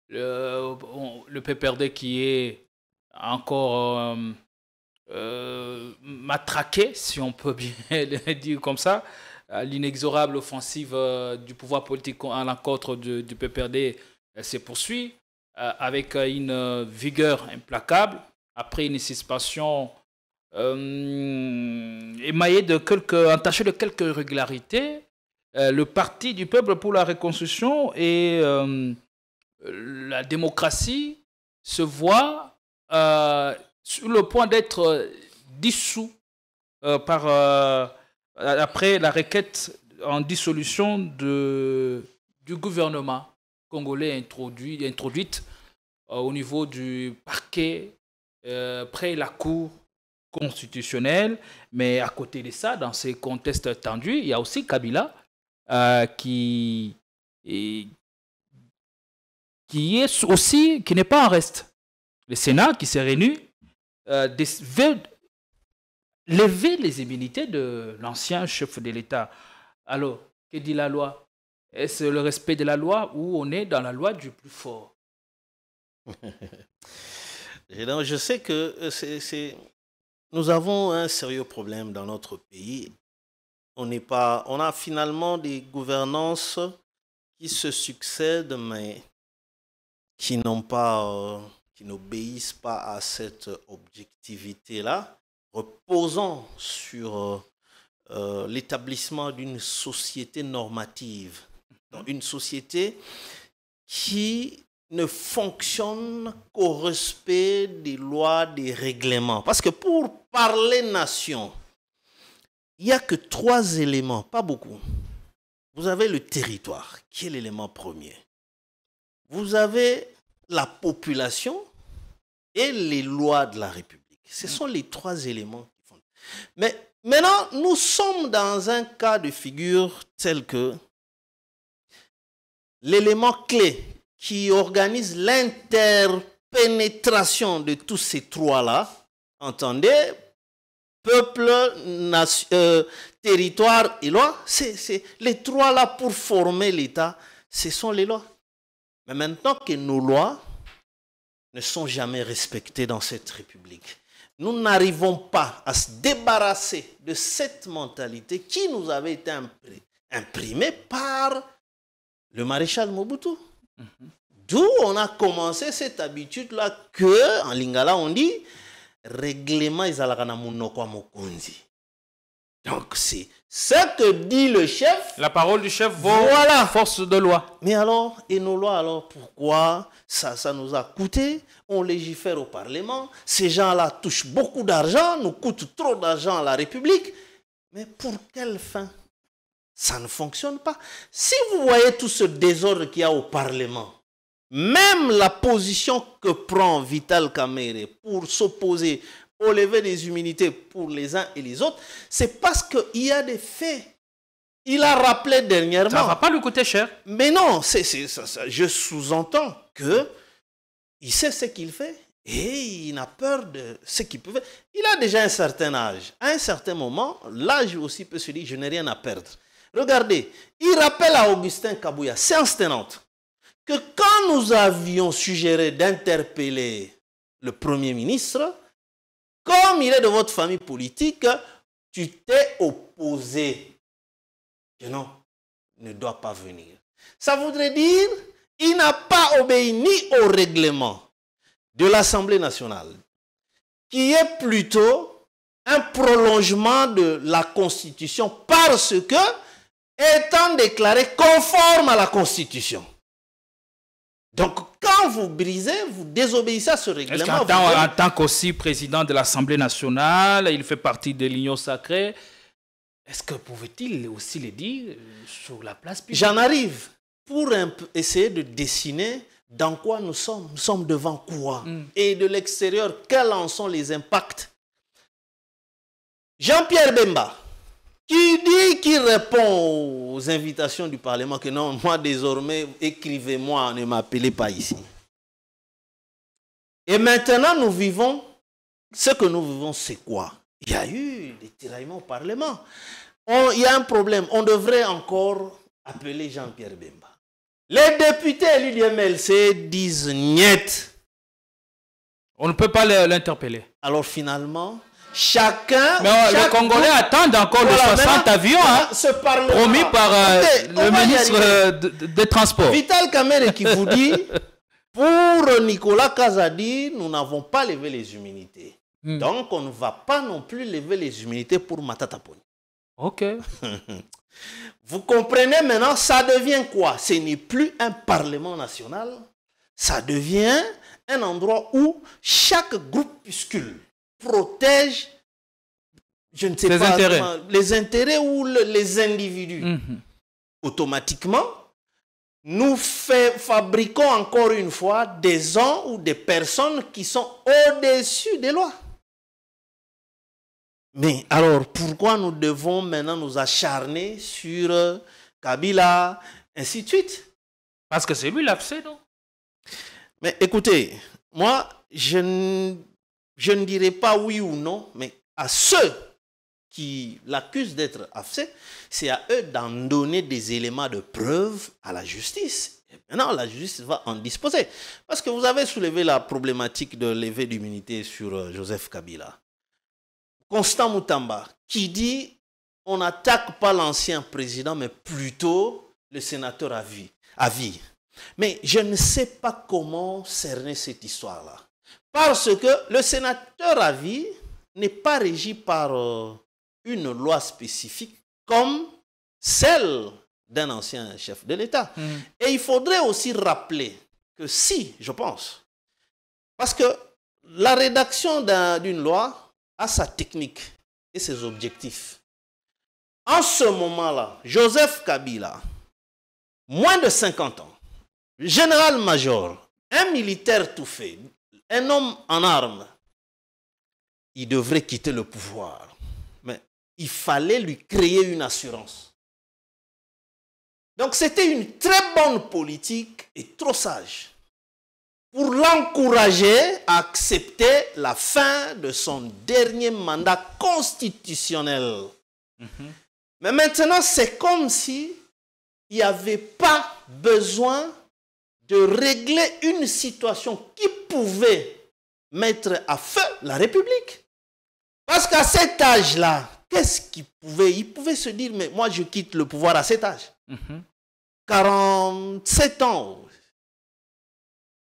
[SPEAKER 3] Le PPRD qui est encore matraqué, si on peut bien le dire comme ça. L'inexorable offensive du pouvoir politique à l'encontre du PPRD se poursuit avec une vigueur implacable après une suspension émaillée entachée de quelques irrégularités. Le Parti du peuple pour la reconstruction et la démocratie se voit sur le point d'être dissous après la requête en dissolution du gouvernement congolais introduite au niveau du parquet près la Cour constitutionnelle. Mais à côté de ça, dans ces contextes tendus, il y a aussi Kabila qui n'est pas en reste. Le Sénat qui s'est réuni veut lever les immunités de l'ancien chef de l'État. Alors, que dit la loi? Est-ce le respect de la loi ou on est dans la loi du plus fort?
[SPEAKER 1] Je sais que nous avons un sérieux problème dans notre pays. On a finalement des gouvernances qui se succèdent, mais qui n'obéissent pas à cette objectivité-là, reposant sur l'établissement d'une société normative, donc une société qui ne fonctionne qu'au respect des lois, des règlements. Parce que pour parler nation, il n'y a que 3 éléments, pas beaucoup. Vous avez le territoire, qui est l'élément premier. Vous avez la population et les lois de la République. Ce sont les 3 éléments qui font. Mais maintenant, nous sommes dans un cas de figure tel que l'élément clé qui organise l'interpénétration de tous ces 3-là, entendez, peuple, territoire et loi, c'est les 3-là pour former l'État, ce sont les lois. Mais maintenant que nos lois ne sont jamais respectées dans cette République, nous n'arrivons pas à se débarrasser de cette mentalité qui nous avait été imprimée par le maréchal Mobutu. D'où on a commencé cette habitude-là que, en lingala, on dit règlement izalakana munoko mokonzi. Donc, c'est ce que dit le chef.
[SPEAKER 3] La parole du chef vaut force de loi.
[SPEAKER 1] Mais alors, et nos lois, alors pourquoi ça nous a coûté? On légifère au Parlement. Ces gens-là touchent beaucoup d'argent, nous coûtent trop d'argent à la République. Mais pour quelle fin? Ça ne fonctionne pas. Si vous voyez tout ce désordre qu'il y a au Parlement, même la position que prend Vital Kamerhe pour s'opposer au lever des immunités pour les uns et les autres, c'est parce qu'il y a des faits. Il a rappelé dernièrement.
[SPEAKER 3] Ça ne va pas lui coûter cher.
[SPEAKER 1] Mais non, je sous-entends qu'il sait ce qu'il fait et il n'a peur de ce qu'il peut faire. Il a déjà un certain âge. À un certain moment, l'âge aussi peut se dire, je n'ai rien à perdre. Regardez, il rappelle à Augustin Kabouya, séance tenante, que quand nous avions suggéré d'interpeller le Premier ministre, comme il est de votre famille politique, tu t'es opposé. Que non, ne doit pas venir. Ça voudrait dire qu'il n'a pas obéi ni au règlement de l'Assemblée nationale, qui est plutôt un prolongement de la Constitution parce que, étant déclaré conforme à la Constitution. Donc, quand vous brisez, vous désobéissez à ce règlement.
[SPEAKER 3] En tant qu'aussi président de l'Assemblée nationale, il fait partie de l'Union sacrée, est-ce que pouvait-il aussi le dire sur la place publique?
[SPEAKER 1] J'en arrive pour essayer de dessiner dans quoi nous sommes. Nous sommes devant quoi? Et de l'extérieur, quels en sont les impacts? Jean-Pierre Bemba, qui dit qu'il répond aux invitations du Parlement que non, moi désormais, écrivez-moi, ne m'appelez pas ici. Et maintenant, nous vivons, ce que nous vivons, c'est quoi? Il y a eu des tiraillements au Parlement. Il y a un problème, on devrait encore appeler Jean-Pierre Bemba. Les députés élus du MLC disent niet.
[SPEAKER 3] On ne peut pas l'interpeller.
[SPEAKER 1] Alors finalement, chacun...
[SPEAKER 3] Mais les Congolais attendent encore les 60 avions promis par le ministre des Transports.
[SPEAKER 1] Vital Kamerhe qui vous dit, pour Nicolas Kazadi, nous n'avons pas levé les immunités. Donc on ne va pas non plus lever les immunités pour Matata Ponyo.
[SPEAKER 3] Ok.
[SPEAKER 1] Vous comprenez maintenant, ça devient quoi? Ce n'est plus un Parlement national, ça devient un endroit où chaque groupuscule protège, je ne sais pas,
[SPEAKER 3] intérêts.
[SPEAKER 1] Les intérêts ou les individus. Automatiquement, nous fabriquons encore une fois des hommes ou des personnes qui sont au-dessus des lois. Mais alors, pourquoi nous devons maintenant nous acharner sur Kabila, ainsi de suite?
[SPEAKER 3] Parce que c'est lui l'AFC, non?
[SPEAKER 1] Mais écoutez, moi, je ne dirais pas oui ou non, mais à ceux qui l'accusent d'être AFC, c'est à eux d'en donner des éléments de preuve à la justice. Et maintenant, la justice va en disposer. Parce que vous avez soulevé la problématique de levée d'immunité sur Joseph Kabila. Constant Moutamba, qui dit on n'attaque pas l'ancien président, mais plutôt le sénateur à vie. Mais je ne sais pas comment cerner cette histoire-là. Parce que le sénateur à vie n'est pas régi par une loi spécifique comme celle d'un ancien chef de l'État. Et il faudrait aussi rappeler que si, je pense, parce que la rédaction d'une loi a sa technique et ses objectifs. En ce moment-là, Joseph Kabila, moins de 50 ans, général-major, un militaire tout fait, un homme en armes, il devrait quitter le pouvoir. Mais il fallait lui créer une assurance. Donc c'était une très bonne politique et trop sage pour l'encourager à accepter la fin de son dernier mandat constitutionnel. Mais maintenant, c'est comme si il n'y avait pas besoin de régler une situation qui pouvait mettre à feu la République. Parce qu'à cet âge-là, qu'est-ce qu'il pouvait? Il pouvait se dire, mais moi je quitte le pouvoir à cet âge. 47 ans.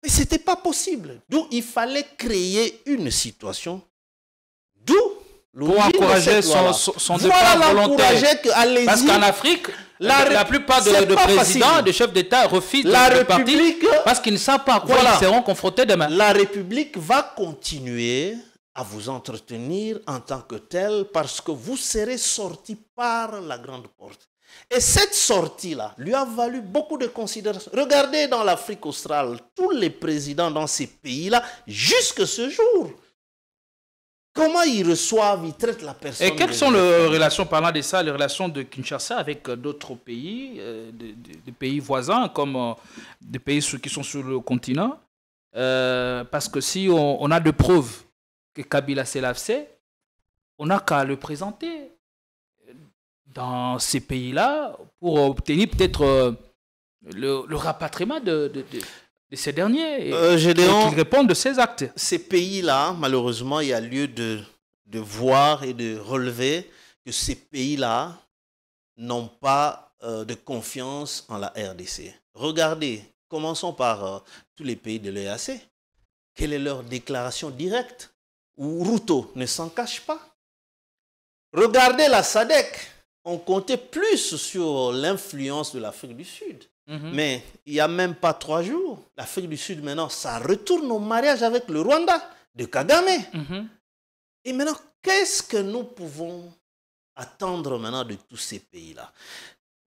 [SPEAKER 1] Mais ce n'était pas possible. D'où il fallait créer une situation. D'où
[SPEAKER 3] pour encourager son départ volontaire. Parce qu'en Afrique, la plupart de présidents, de chefs d'État refusent de partir parce qu'ils ne savent pas à quoi ils seront confrontés demain.
[SPEAKER 1] La République va continuer à vous entretenir en tant que tel parce que vous serez sorti par la grande porte. Et cette sortie-là lui a valu beaucoup de considération. Regardez dans l'Afrique australe, tous les présidents dans ces pays-là, jusque ce jour, comment ils reçoivent, ils traitent la personne.
[SPEAKER 3] Et quelles sont les relations, parlant de ça, les relations de Kinshasa avec d'autres pays, des pays voisins, comme des pays qui sont sur le continent? Parce que si on a de preuves que Kabila c'est l'AFC, on n'a qu'à le présenter dans ces pays-là pour obtenir peut-être le rapatriement de ces derniers et qu'ils répondent de ces actes.
[SPEAKER 1] Ces pays-là, malheureusement, il y a lieu de voir et de relever que ces pays-là n'ont pas de confiance en la RDC. Regardez, commençons par tous les pays de l'EAC. Quelle est leur déclaration directe? Où Ruto ne s'en cache pas. Regardez la SADC. On comptait plus sur l'influence de l'Afrique du Sud. Mais il n'y a même pas 3 jours. L'Afrique du Sud, maintenant, ça retourne au mariage avec le Rwanda de Kagame. Et maintenant, qu'est-ce que nous pouvons attendre maintenant de tous ces pays-là?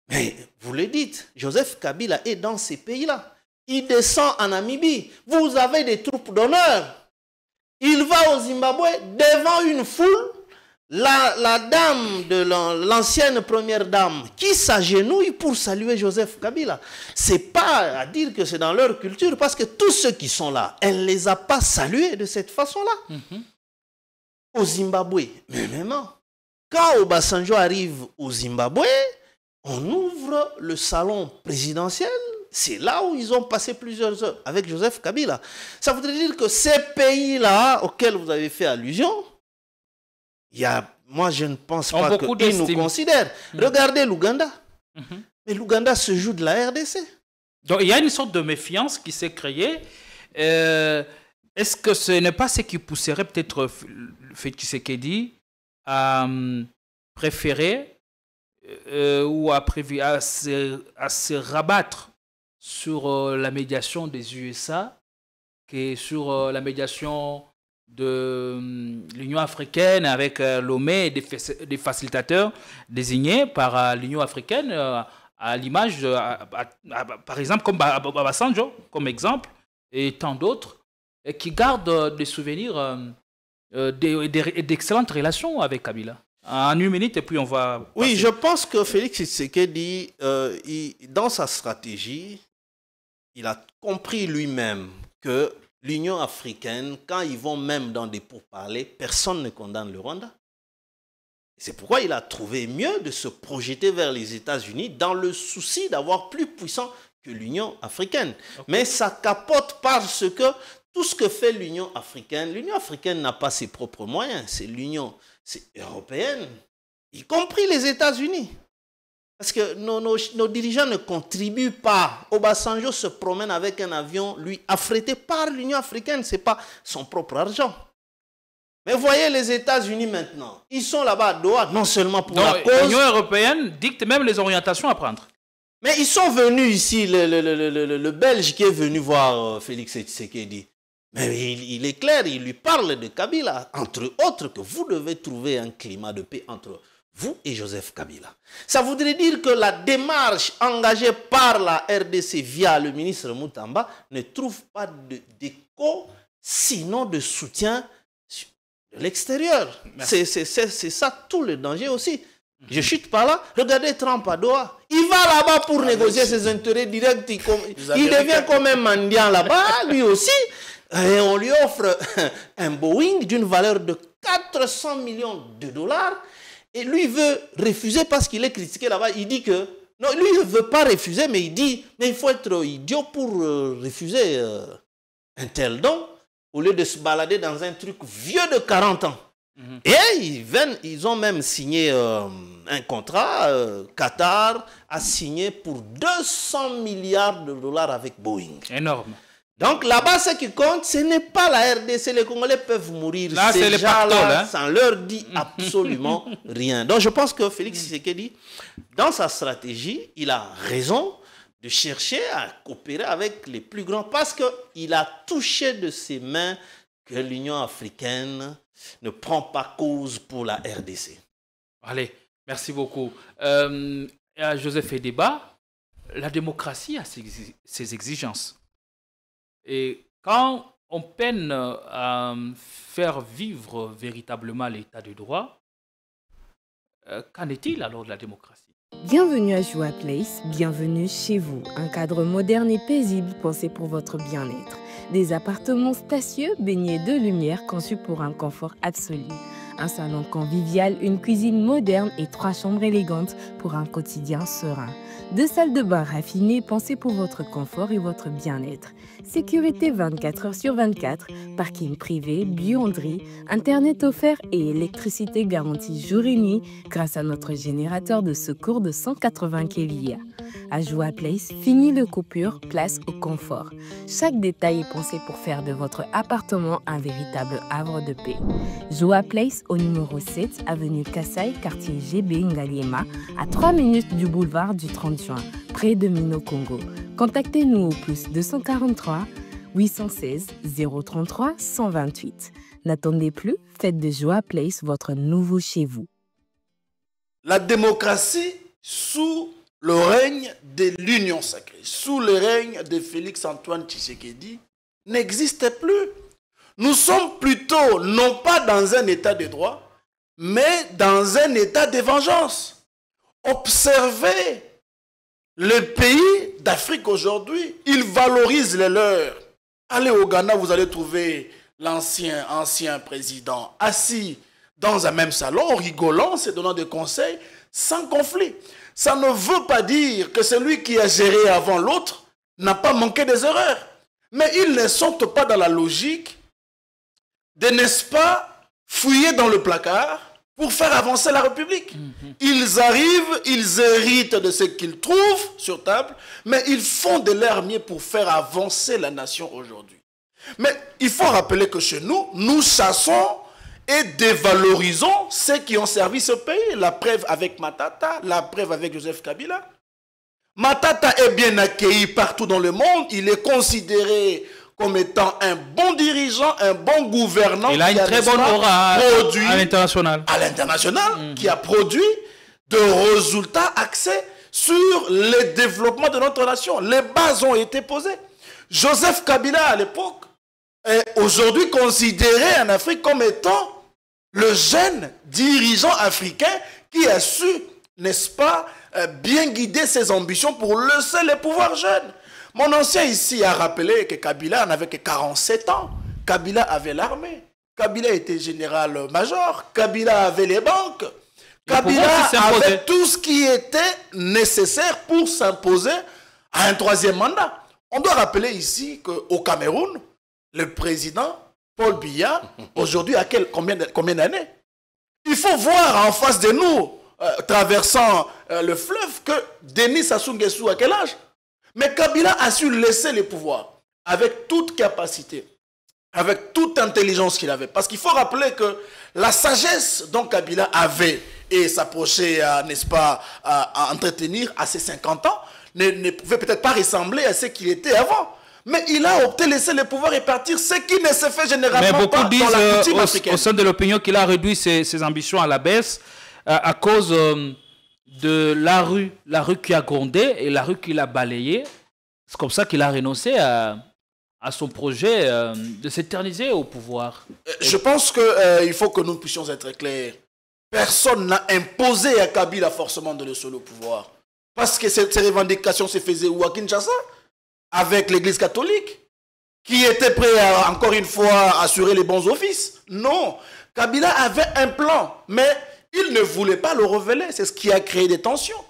[SPEAKER 1] Mais vous le dites, Joseph Kabila est dans ces pays-là. Il descend en Namibie. Vous avez des troupes d'honneur. Il va au Zimbabwe devant une foule. La dame de l'ancienne première dame qui s'agenouille pour saluer Joseph Kabila. Ce n'est pas à dire que c'est dans leur culture, parce que tous ceux qui sont là, elle ne les a pas salués de cette façon-là. Au Zimbabwe, mais maintenant, quand Obasanjo arrive au Zimbabwe, on ouvre le salon présidentiel. C'est là où ils ont passé plusieurs heures avec Joseph Kabila. Ça voudrait dire que ces pays-là auxquels vous avez fait allusion, moi, je ne pense pas qu'ils nous considèrent. Regardez l'Ouganda. Mais l'Ouganda se joue de la RDC.
[SPEAKER 3] Donc, il y a une sorte de méfiance qui s'est créée. Est-ce que ce n'est pas ce qui pousserait peut-être Tshisekedi à préférer ou à se rabattre sur la médiation des USA que sur la médiation de l'Union africaine avec Lomé et des facilitateurs désignés par l'Union africaine à l'image, par exemple, comme Obasanjo, comme exemple, et tant d'autres, qui gardent des souvenirs d'excellentes relations avec Kabila. En 1 minute, et puis on va...
[SPEAKER 1] Oui, je pense que Félix Tshisekedi, dans sa stratégie, il a compris lui-même que l'Union africaine, quand ils vont même dans des pourparlers, personne ne condamne le Rwanda. C'est pourquoi il a trouvé mieux de se projeter vers les États-Unis dans le souci d'avoir plus puissant que l'Union africaine. Mais ça capote parce que tout ce que fait l'Union africaine n'a pas ses propres moyens. C'est l'Union européenne, y compris les États-Unis. Parce que nos dirigeants ne contribuent pas. Obasanjo se promène avec un avion, lui, affrété par l'Union africaine. Ce n'est pas son propre argent. Mais voyez les États-Unis maintenant. Ils sont là-bas à Doha, non seulement pour la cause...
[SPEAKER 3] L'Union européenne dicte même les orientations à prendre.
[SPEAKER 1] Mais ils sont venus ici, le Belge qui est venu voir Félix Tshisekedi. Mais il est clair, il lui parle de Kabila, entre autres, que vous devez trouver un climat de paix entre vous et Joseph Kabila. Ça voudrait dire que la démarche engagée par la RDC via le ministre Moutamba ne trouve pas d'écho, sinon de soutien de l'extérieur. C'est ça tout le danger aussi. Je chute par là. Regardez Trump à Doha. Il va là-bas pour négocier ses intérêts directs. Il devient comme un mendiant là-bas, lui aussi. Et on lui offre un Boeing d'une valeur de 400 millions de dollars. Et lui veut refuser parce qu'il est critiqué là-bas. Il dit que... Non, lui ne veut pas refuser, mais il dit... Mais il faut être idiot pour refuser un tel don, au lieu de se balader dans un truc vieux de 40 ans. Et ils ont même signé un contrat. Qatar a signé pour 200 milliards de dollars avec Boeing.
[SPEAKER 3] Énorme.
[SPEAKER 1] Donc là-bas, ce qui compte, ce n'est pas la RDC. Les Congolais peuvent mourir.
[SPEAKER 3] Là, c'est les pactoles. Hein?
[SPEAKER 1] Ça ne leur dit absolument rien. Donc je pense que Félix Tshisekedi, dans sa stratégie, il a raison de chercher à coopérer avec les plus grands parce qu'il a touché de ses mains que l'Union africaine ne prend pas cause pour la RDC.
[SPEAKER 3] Allez, merci beaucoup. Joseph Edeba, la démocratie a ses exigences. Et quand on peine à faire vivre véritablement l'état de droit, qu'en est-il alors de la démocratie?
[SPEAKER 4] Bienvenue à Joua Place, bienvenue chez vous. Un cadre moderne et paisible pensé pour votre bien-être. Des appartements spacieux baignés de lumière conçus pour un confort absolu. Un salon convivial, une cuisine moderne et 3 chambres élégantes pour un quotidien serein. 2 salles de bain raffinées pensées pour votre confort et votre bien-être. Sécurité 24 heures sur 24, parking privé, buanderie, internet offert et électricité garantie jour et nuit grâce à notre générateur de secours de 180 kVA. À Joa Place, fini le coupure, place au confort. Chaque détail est pensé pour faire de votre appartement un véritable havre de paix. Joa Place au numéro 7, avenue Kassai, quartier GB Ngaliema, à 3 minutes du boulevard du 30 juin, près de Mino Congo. Contactez-nous au plus 243 816 033 128. N'attendez plus, faites de Joa Place votre nouveau chez vous.
[SPEAKER 2] La démocratie sous le règne de l'Union sacrée, sous le règne de Félix-Antoine Tshisekedi, n'existait plus. Nous sommes plutôt, non pas dans un état de droit, mais dans un état de vengeance. Observez le pays d'Afrique aujourd'hui, ils valorisent les leurs. Allez au Ghana, vous allez trouver ancien président assis dans un même salon, rigolant, se donnant des conseils, sans conflit. Ça ne veut pas dire que celui qui a géré avant l'autre n'a pas manqué des erreurs. Mais ils ne sont pas dans la logique de, n'est-ce pas, fouiller dans le placard pour faire avancer la République. Ils arrivent, ils héritent de ce qu'ils trouvent sur table, mais ils font de leur mieux pour faire avancer la nation aujourd'hui. Mais il faut rappeler que chez nous, nous chassons et dévalorisons ceux qui ont servi ce pays. La preuve avec Matata, la preuve avec Joseph Kabila. Matata est bien accueilli partout dans le monde. Il est considéré comme étant un bon dirigeant, un bon gouvernant.
[SPEAKER 3] Il a une très bonne aura à l'international.
[SPEAKER 2] À l'international, qui a produit de résultats axés sur le développement de notre nation. Les bases ont été posées. Joseph Kabila, à l'époque, est aujourd'hui considéré en Afrique comme étant le jeune dirigeant africain qui a su, n'est-ce pas, bien guider ses ambitions pour laisser les pouvoirs jeunes. Mon ancien ici a rappelé que Kabila n'avait que 47 ans. Kabila avait l'armée. Kabila était général-major. Kabila avait les banques. Kabila avait tout ce qui était nécessaire pour s'imposer à un 3e mandat. On doit rappeler ici qu'au Cameroun, le président Paul Biya, aujourd'hui, a combien d'années? Il faut voir en face de nous, traversant le fleuve, que Denis Sassou Nguesso a quel âge? Mais Kabila a su laisser les pouvoirs avec toute capacité, avec toute intelligence qu'il avait. Parce qu'il faut rappeler que la sagesse dont Kabila avait et s'approchait, n'est-ce pas, à entretenir à ses 50 ans, ne pouvait peut-être pas ressembler à ce qu'il était avant. Mais il a opté laisser le pouvoir et partir, ce qui ne se fait généralement pas dans la coutume africaine.
[SPEAKER 3] Au sein de l'opinion qu'il a réduit ses ambitions à la baisse à cause de la rue qui a grondé et la rue qu'il a balayée. C'est comme ça qu'il a renoncé à son projet de s'éterniser au pouvoir.
[SPEAKER 2] Je pense qu'il faut que nous puissions être clairs. Personne n'a imposé à Kabila forcément de le seul au pouvoir. Parce que ces revendications se faisaient où, à Kinshasa? Avec l'Église catholique, qui était prêt à, encore une fois, assurer les bons offices. Non, Kabila avait un plan, mais il ne voulait pas le révéler. C'est ce qui a créé des tensions.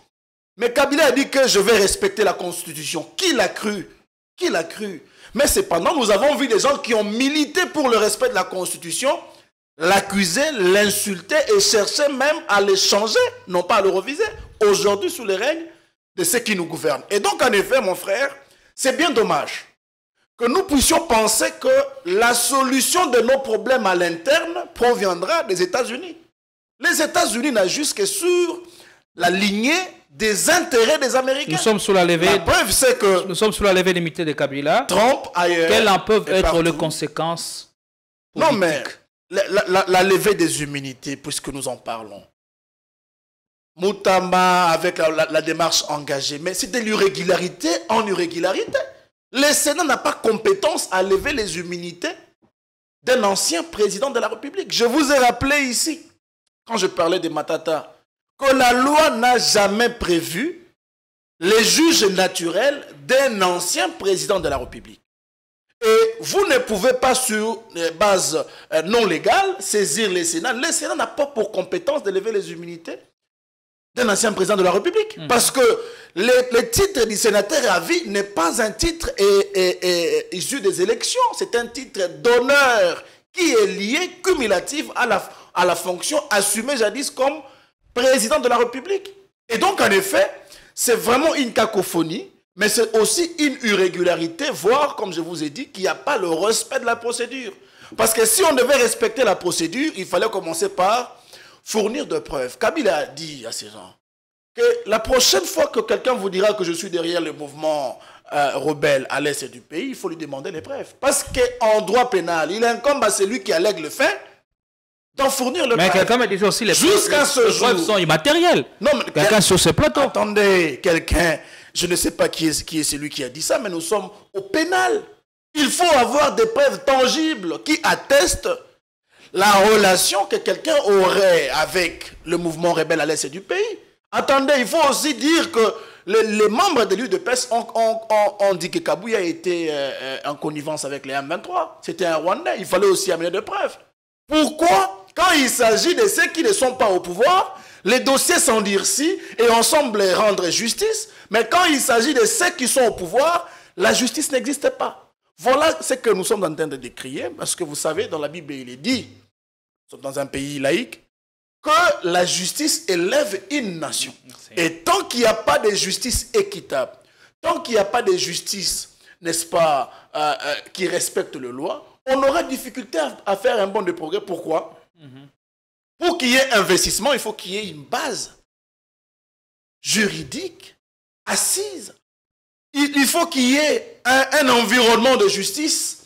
[SPEAKER 2] Mais Kabila a dit que je vais respecter la Constitution. Qui l'a cru? Qui l'a cru? Mais cependant, nous avons vu des gens qui ont milité pour le respect de la Constitution, l'accuser, l'insulter et chercher même à le changer, non pas à le reviser, aujourd'hui sous le règne de ceux qui nous gouvernent. Et donc, en effet, mon frère, c'est bien dommage que nous puissions penser que la solution de nos problèmes à l'interne proviendra des États-Unis. Les États-Unis n'agissent que sur la lignée des intérêts des Américains.
[SPEAKER 3] Nous sommes sous la levée.
[SPEAKER 2] La preuve, c'est que
[SPEAKER 3] nous sommes sous la levée limitée de Kabila.
[SPEAKER 2] Trump ailleurs.
[SPEAKER 3] Quelles en peuvent être
[SPEAKER 2] partout.
[SPEAKER 3] les conséquences politiques?
[SPEAKER 2] Non, mais la levée des immunités, puisque nous en parlons. Moutamba avec la démarche engagée, mais c'est de l'irrégularité en irrégularité. Le Sénat n'a pas compétence à lever les immunités d'un ancien président de la République. Je vous ai rappelé ici, quand je parlais de Matata, que la loi n'a jamais prévu les juges naturels d'un ancien président de la République. Et vous ne pouvez pas, sur des bases non légales, saisir le Sénat. Le Sénat n'a pas pour compétence d'élever les immunités d'un ancien président de la République. Parce que le titre du sénateur à vie n'est pas un titre issu des élections. C'est un titre d'honneur qui est lié, cumulatif à la fonction assumée jadis comme président de la République. Et donc, en effet, c'est vraiment une cacophonie, mais c'est aussi une irrégularité, voire, comme je vous ai dit, qu'il n'y a pas le respect de la procédure. Parce que si on devait respecter la procédure, il fallait commencer par fournir de preuves. Kabila a dit à ces gens que la prochaine fois que quelqu'un vous dira que je suis derrière le mouvement rebelle à l'est du pays, il faut lui demander les preuves. Parce qu'en droit pénal, il incombe à celui qui allègue le fait d'en fournir le preuve.
[SPEAKER 3] Mais quelqu'un me dit aussi les preuves sont immatérielles.
[SPEAKER 2] Non, mais
[SPEAKER 3] quelqu'un sur ce plateau.
[SPEAKER 2] Attendez, quelqu'un, je ne sais pas qui est celui qui a dit ça, mais nous sommes au pénal. Il faut avoir des preuves tangibles qui attestent la relation que quelqu'un aurait avec le mouvement rebelle à l'est du pays. Attendez, il faut aussi dire que les membres de l'UDPS ont dit que Kabouya était en connivence avec les M23. C'était un Rwandais. Il fallait aussi amener des preuves. Pourquoi, quand il s'agit de ceux qui ne sont pas au pouvoir, les dossiers s'endurcissent et on semble rendre justice, mais quand il s'agit de ceux qui sont au pouvoir, la justice n'existe pas. Voilà ce que nous sommes en train de décrier, parce que vous savez, dans la Bible, il est dit, nous sommes dans un pays laïque, que la justice élève une nation. Et tant qu'il n'y a pas de justice équitable, tant qu'il n'y a pas de justice, n'est-ce pas, qui respecte la loi, on aura difficulté à faire un bond de progrès. Pourquoi? Pour qu'il y ait investissement, il faut qu'il y ait une base juridique assise. Il faut qu'il y ait un environnement de justice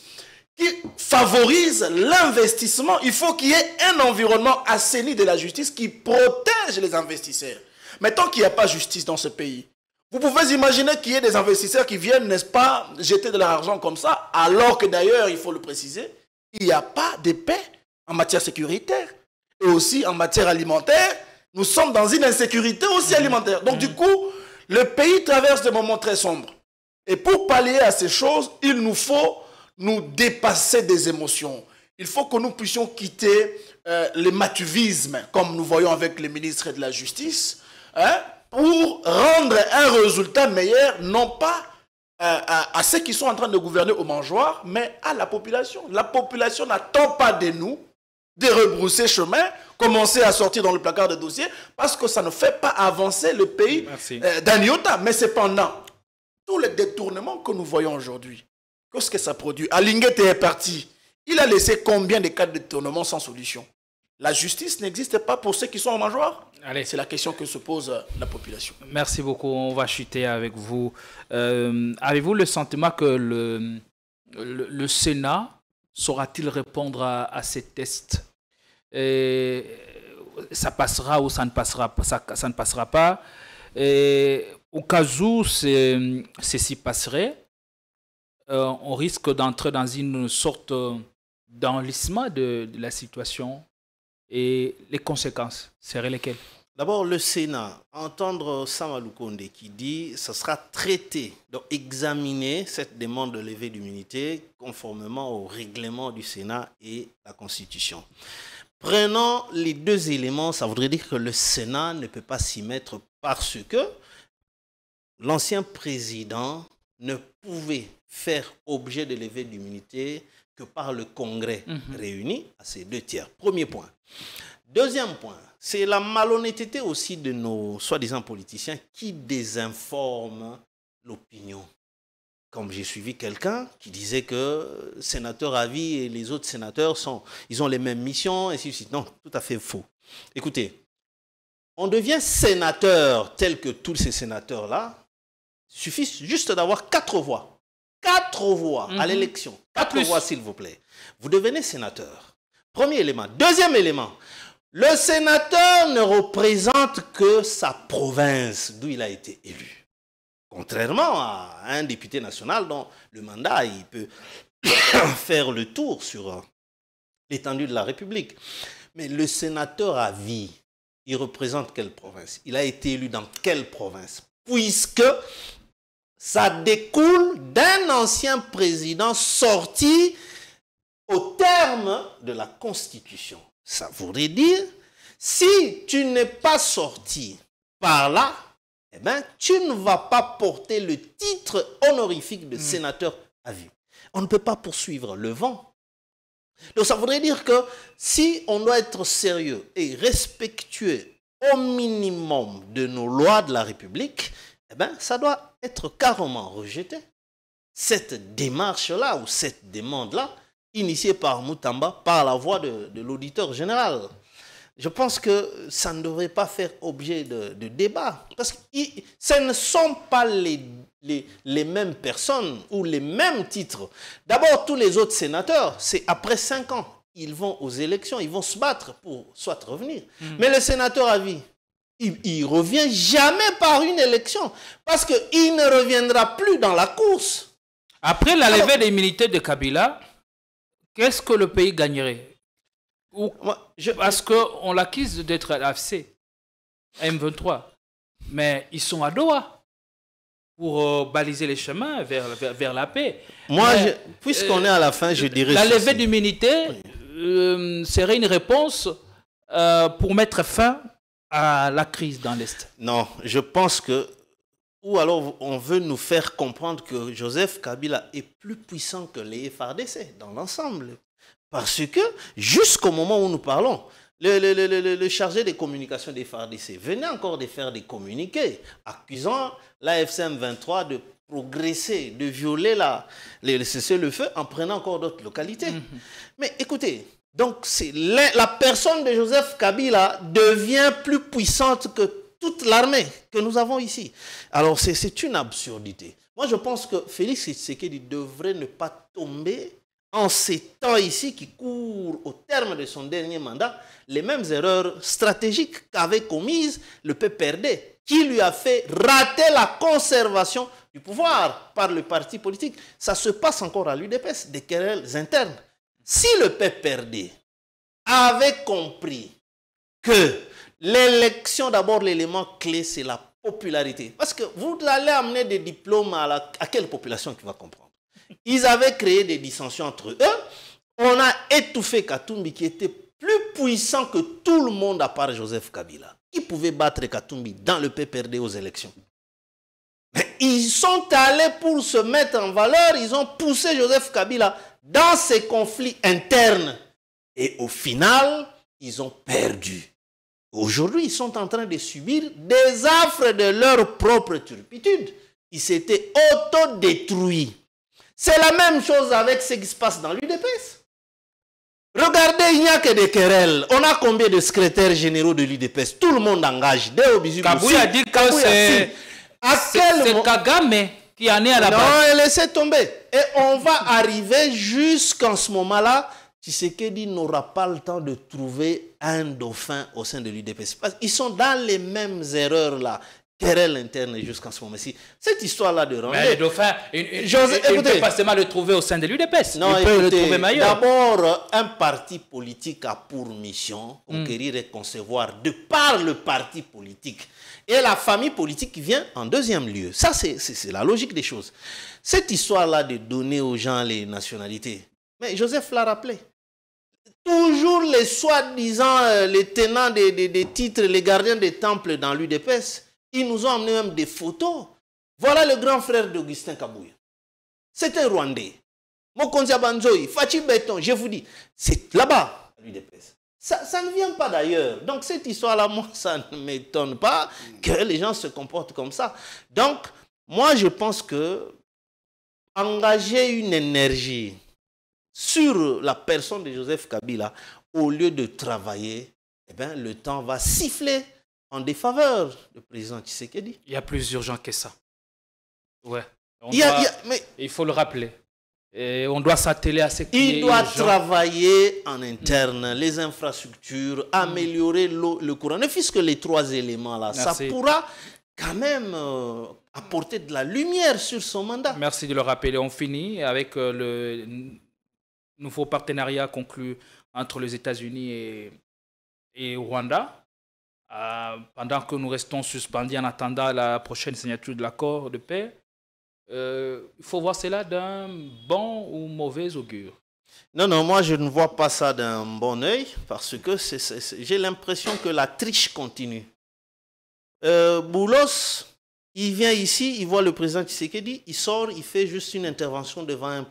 [SPEAKER 2] qui favorise l'investissement. Il faut qu'il y ait un environnement assaini de la justice qui protège les investisseurs. Mais tant qu'il n'y a pas de justice dans ce pays, vous pouvez imaginer qu'il y ait des investisseurs qui viennent, n'est-ce pas, jeter de l'argent comme ça, alors que d'ailleurs, il faut le préciser, il n'y a pas de paix en matière sécuritaire. Et aussi en matière alimentaire, nous sommes dans une insécurité aussi alimentaire. Donc du coup, le pays traverse des moments très sombres. Et pour pallier à ces choses, il nous faut nous dépasser des émotions. Il faut que nous puissions quitter le matuvisme, comme nous voyons avec le ministre de la Justice, pour rendre un résultat meilleur, non pas à ceux qui sont en train de gouverner au mangeoir, mais à la population. La population n'attend pas de nous de rebrousser chemin, commencer à sortir dans le placard de dossiers, parce que ça ne fait pas avancer le pays d'un iota. Mais cependant, tous les détournements que nous voyons aujourd'hui, qu'est-ce que ça produit? Alinguette est parti. Il a laissé combien de cas de détournement sans solution? La justice n'existe pas pour ceux qui sont en mangeoire? C'est la question que se pose la population.
[SPEAKER 3] Merci beaucoup. On va chuter avec vous. Avez-vous le sentiment que le Sénat saura-t-il répondre à ces tests? Et ça passera ou ça ne passera pas, ça ne passera pas. Et au cas où ceci passerait, on risque d'entrer dans une sorte d'enlissement de la situation. Et les conséquences seraient lesquelles?
[SPEAKER 1] D'abord, le Sénat, entendre Sama Lukonde qui dit que ce sera traité, donc examiner cette demande de levée d'immunité conformément au règlement du Sénat et la Constitution. Prenons les deux éléments, ça voudrait dire que le Sénat ne peut pas s'y mettre parce que l'ancien président ne pouvait faire objet de levée d'immunité que par le Congrès réuni à ces 2/3. Premier point. Deuxième point, c'est la malhonnêteté aussi de nos soi-disant politiciens qui désinforment l'opinion. Comme j'ai suivi quelqu'un qui disait que sénateur à vie et les autres sénateurs ils ont les mêmes missions, et ainsi de suite. Non, tout à fait faux. Écoutez, on devient sénateur tel que tous ces sénateurs-là, il suffit juste d'avoir 4 voix. 4 voix à l'élection. 4 voix, s'il vous plaît. Vous devenez sénateur. Premier élément. Deuxième élément. Le sénateur ne représente que sa province d'où il a été élu. Contrairement à un député national dont le mandat, il peut faire le tour sur l'étendue de la République. Mais le sénateur à vie, il représente quelle province? Il a été élu dans quelle province? Puisque ça découle d'un ancien président sorti au terme de la Constitution. Ça voudrait dire, si tu n'es pas sorti par là, eh ben, tu ne vas pas porter le titre honorifique de sénateur à vie. On ne peut pas poursuivre le vent. Donc ça voudrait dire que si on doit être sérieux et respectueux au minimum de nos lois de la République, eh ben, ça doit être carrément rejeté. Cette démarche-là ou cette demande-là, initiée par Moutamba, par la voix de l'auditeur général. Je pense que ça ne devrait pas faire objet de débat. Parce que ce ne sont pas les mêmes personnes ou les mêmes titres. D'abord, tous les autres sénateurs, c'est après 5 ans. Ils vont aux élections, ils vont se battre pour soit revenir. Mais le sénateur à vie, il ne revient jamais par une élection. Parce qu'il ne reviendra plus dans la course.
[SPEAKER 3] Après la levée des immunités de Kabila, qu'est-ce que le pays gagnerait? Parce qu'on l'accuse d'être à l'AFC, M23. Mais ils sont à Doha pour baliser les chemins vers la paix.
[SPEAKER 1] Moi, puisqu'on est à la fin, je dirais...
[SPEAKER 3] La levée d'immunité serait une réponse pour mettre fin à la crise dans l'Est.
[SPEAKER 1] Non, je pense que... Ou alors on veut nous faire comprendre que Joseph Kabila est plus puissant que les FARDC dans l'ensemble. Parce que jusqu'au moment où nous parlons, le chargé des communications des FARDC venait encore de faire des communiqués accusant l'AFC M23 de progresser, de violer le cessez-le-feu en prenant encore d'autres localités. Mais écoutez, donc la personne de Joseph Kabila devient plus puissante que toute l'armée que nous avons ici. Alors c'est une absurdité. Moi je pense que Félix Tshisekedi devrait ne pas tomber en ces temps ici qui courent au terme de son dernier mandat, les mêmes erreurs stratégiques qu'avait commises le PPRD, qui lui a fait rater la conservation du pouvoir par le parti politique. Ça se passe encore à l'UDPS, des querelles internes. Si le PPRD avait compris que l'élection, d'abord, l'élément clé, c'est la popularité. Parce que vous allez amener des diplômes à quelle population qui va comprendre? Ils avaient créé des dissensions entre eux. On a étouffé Katumbi qui était plus puissant que tout le monde à part Joseph Kabila. Qui pouvait battre Katumbi dans le PPRD aux élections? Mais ils sont allés pour se mettre en valeur. Ils ont poussé Joseph Kabila dans ces conflits internes. Et au final, ils ont perdu. Aujourd'hui, ils sont en train de subir des affres de leur propre turpitude. Ils s'étaient autodétruits. C'est la même chose avec ce qui se passe dans l'UDPS. Regardez, il n'y a que des querelles. On a combien de secrétaires généraux de l'UDPS? Tout le monde engage.
[SPEAKER 3] Kabouy a dit que c'est Kagame qui en est à la base.
[SPEAKER 1] Non, laissez tomber. Et on va arriver jusqu'en ce moment-là. Tshisekedi n'aura pas le temps de trouver un dauphin au sein de l'UDPS. Ils sont dans les mêmes erreurs là. Querelle interne jusqu'en ce moment-ci. Cette histoire-là de Randé...
[SPEAKER 3] Mais le dauphin, il ne peut pas seulement le trouver au sein de l'UDPS.
[SPEAKER 1] Non,
[SPEAKER 3] il peut le trouver ailleurs.
[SPEAKER 1] D'abord, un parti politique a pour mission conquérir et concevoir de par le parti politique. Et la famille politique vient en deuxième lieu. Ça, c'est la logique des choses. Cette histoire-là de donner aux gens les nationalités, mais Joseph l'a rappelé. Toujours les soi-disant, les tenants des titres, les gardiens des temples dans l'UDPS, ils nous ont amené même des photos. Voilà le grand frère d'Augustin Kabouya. C'est un Rwandais. Mokonzi Banzoï, Fachi Beton, je vous dis, c'est là-bas, l'UDPS. Ça ne vient pas d'ailleurs. Donc cette histoire-là, moi, ça ne m'étonne pas que les gens se comportent comme ça. Donc, moi, je pense que engager une énergie sur la personne de Joseph Kabila, au lieu de travailler, eh bien, le temps va siffler en défaveur du président Tshisekedi.
[SPEAKER 3] Il y a plus urgent que ça. Ouais. Il faut le rappeler. Et on doit s'atteler à ce qui est
[SPEAKER 1] Il doit
[SPEAKER 3] urgent.
[SPEAKER 1] travailler en interne, les infrastructures, améliorer le courant. Ne fût-ce que les 3 éléments-là, ça pourra quand même apporter de la lumière sur son mandat.
[SPEAKER 3] Merci de le rappeler. On finit avec le nouveau partenariat conclu entre les États-Unis et Rwanda. Pendant que nous restons suspendus en attendant la prochaine signature de l'accord de paix, il faut voir cela d'un bon ou mauvais augure.
[SPEAKER 1] Non, non, moi je ne vois pas ça d'un bon œil parce que j'ai l'impression que la triche continue. Boulos, il vient ici, il voit le président Tshisekedi, il sort, il fait juste une intervention devant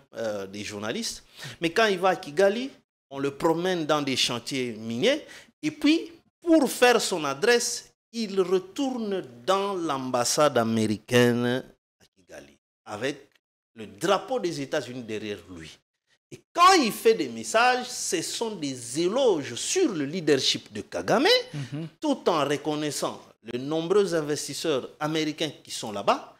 [SPEAKER 1] des journalistes. Mais quand il va à Kigali, on le promène dans des chantiers miniers et puis pour faire son adresse, il retourne dans l'ambassade américaine à Kigali avec le drapeau des États-Unis derrière lui. Et quand il fait des messages, ce sont des éloges sur le leadership de Kagame, tout en reconnaissant les nombreux investisseurs américains qui sont là-bas.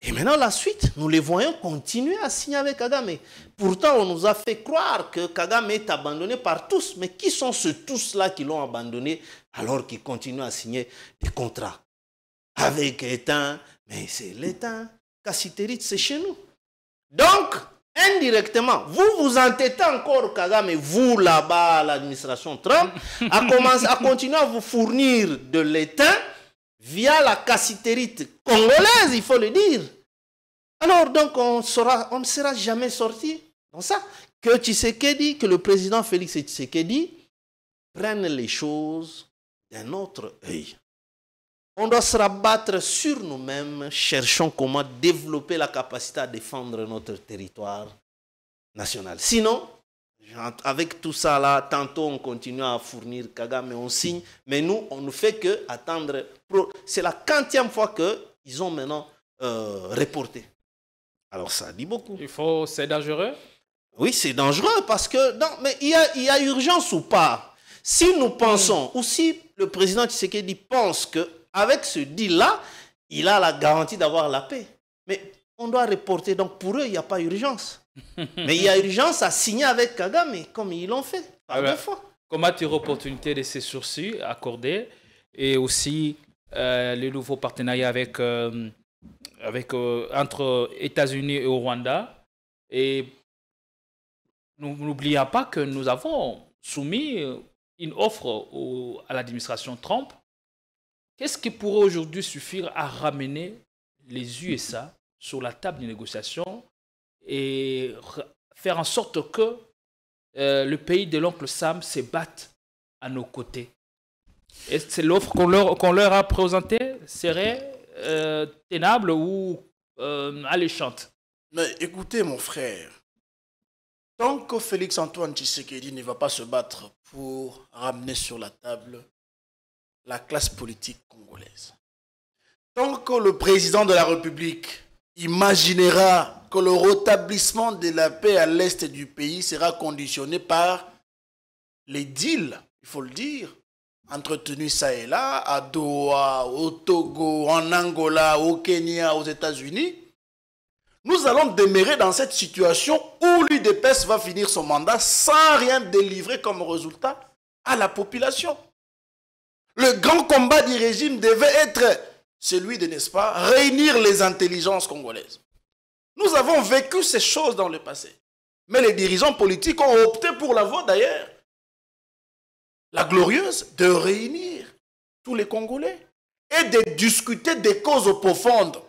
[SPEAKER 1] Et maintenant, la suite, nous les voyons continuer à signer avec Kagame. Pourtant, on nous a fait croire que Kagame est abandonné par tous. Mais qui sont ceux tous-là qui l'ont abandonné alors qu'ils continuent à signer des contrats avec l'État? Mais c'est l'État. Cassiterit, c'est chez nous. Donc, indirectement, vous vous entêtez encore, Kagame, vous là-bas, l'administration Trump, à continuer à vous fournir de l'étain via la cassitérite congolaise, il faut le dire. Alors, donc, on ne sera jamais sorti dans ça. Que Tshisekedi, que le président Félix Tshisekedi prenne les choses d'un autre œil. On doit se rabattre sur nous-mêmes, cherchons comment développer la capacité à défendre notre territoire national. Sinon, avec tout ça là, tantôt on continue à fournir Kagame, on signe, mais nous, on ne fait que attendre. C'est la 40e fois qu'ils ont maintenant reporté. Alors ça dit beaucoup.
[SPEAKER 3] C'est dangereux?
[SPEAKER 1] Oui, c'est dangereux parce que, non, mais il y a urgence ou pas. Si nous pensons, ou si le président Tshisekedi pense que avec ce deal-là, il a la garantie d'avoir la paix. Mais on doit reporter. Donc pour eux, il n'y a pas urgence. Mais il y a urgence à signer avec Kagame, comme ils l'ont fait par deux fois.
[SPEAKER 3] Comment tirer opportunité de ces sursis accordés et aussi les nouveaux partenariats entre États-Unis et Rwanda. Et n'oublions pas que nous avons soumis une offre à l'administration Trump. Qu'est-ce qui pourrait aujourd'hui suffire à ramener les USA sur la table de négociation et faire en sorte que le pays de l'oncle Sam se batte à nos côtés? Et c'est l'offre qu'on leur a présentée serait tenable ou alléchante?
[SPEAKER 2] Mais écoutez, mon frère, tant que Félix-Antoine Tshisekedi ne va pas se battre pour ramener sur la table la classe politique congolaise, tant que le président de la République imaginera que le rétablissement de la paix à l'est du pays sera conditionné par les deals, il faut le dire, entretenus ça et là, à Doha, au Togo, en Angola, au Kenya, aux États-Unis, nous allons demeurer dans cette situation où l'UDPS va finir son mandat sans rien délivrer comme résultat à la population. Le grand combat du régime devait être celui de, n'est-ce pas, réunir les intelligences congolaises. Nous avons vécu ces choses dans le passé. Mais les dirigeants politiques ont opté pour la voie d'ailleurs, la glorieuse, de réunir tous les Congolais et de discuter des causes profondes,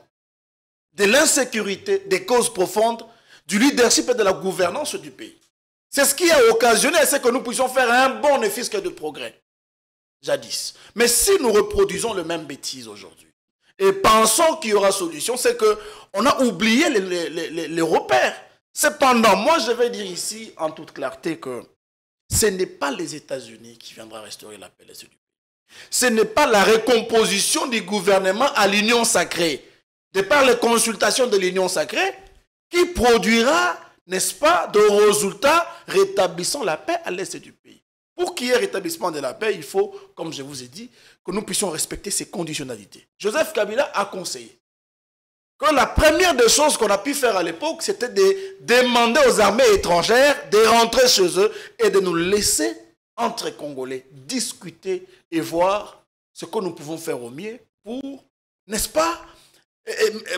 [SPEAKER 2] de l'insécurité, des causes profondes, du leadership et de la gouvernance du pays. C'est ce qui a occasionné à ce que nous puissions faire un bon et fisc de progrès, jadis. Mais si nous reproduisons le même bêtise aujourd'hui et pensons qu'il y aura solution, c'est qu'on a oublié les repères. Cependant, moi je vais dire ici en toute clarté que ce n'est pas les États-Unis qui viendra restaurer la paix du pays. Ce n'est pas la recomposition du gouvernement à l'union sacrée, de par les consultations de l'union sacrée, qui produira, n'est-ce pas, de résultats rétablissant la paix à l'est du pays. Pour qu'il y ait rétablissement de la paix, il faut, comme je vous ai dit, que nous puissions respecter ces conditionnalités. Joseph Kabila a conseillé que la première des choses qu'on a pu faire à l'époque, c'était de demander aux armées étrangères de rentrer chez eux et de nous laisser, entre Congolais, discuter et voir ce que nous pouvons faire au mieux pour, n'est-ce pas,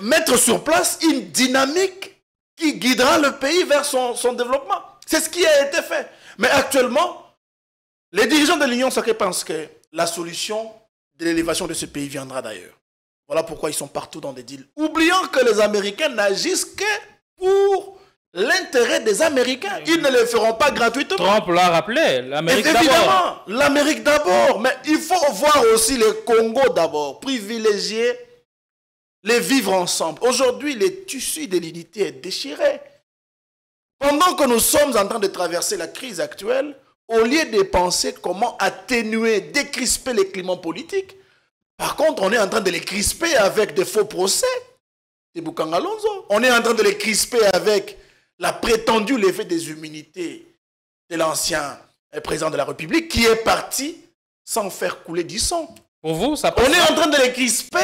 [SPEAKER 2] mettre sur place une dynamique qui guidera le pays vers son développement. C'est ce qui a été fait. Mais actuellement, les dirigeants de l'Union sacrée pensent que la solution de l'élévation de ce pays viendra d'ailleurs. Voilà pourquoi ils sont partout dans des deals. Oubliant que les Américains n'agissent que pour l'intérêt des Américains. Ils ne le feront pas gratuitement.
[SPEAKER 3] Trump l'a rappelé, l'Amérique d'abord.
[SPEAKER 2] Évidemment, l'Amérique d'abord. Mais il faut voir aussi le Congo d'abord. Privilégier les vivre ensemble. Aujourd'hui, le tissu de l'unité est déchiré. Pendant que nous sommes en train de traverser la crise actuelle, au lieu de penser comment atténuer, décrisper les climats politiques, par contre, on est en train de les crisper avec des faux procès. C'est Boukan Alonso. On est en train de les crisper avec la prétendue levée des immunités de l'ancien président de la République qui est parti sans faire couler du sang.
[SPEAKER 3] Pour vous, ça
[SPEAKER 2] On est en train de les crisper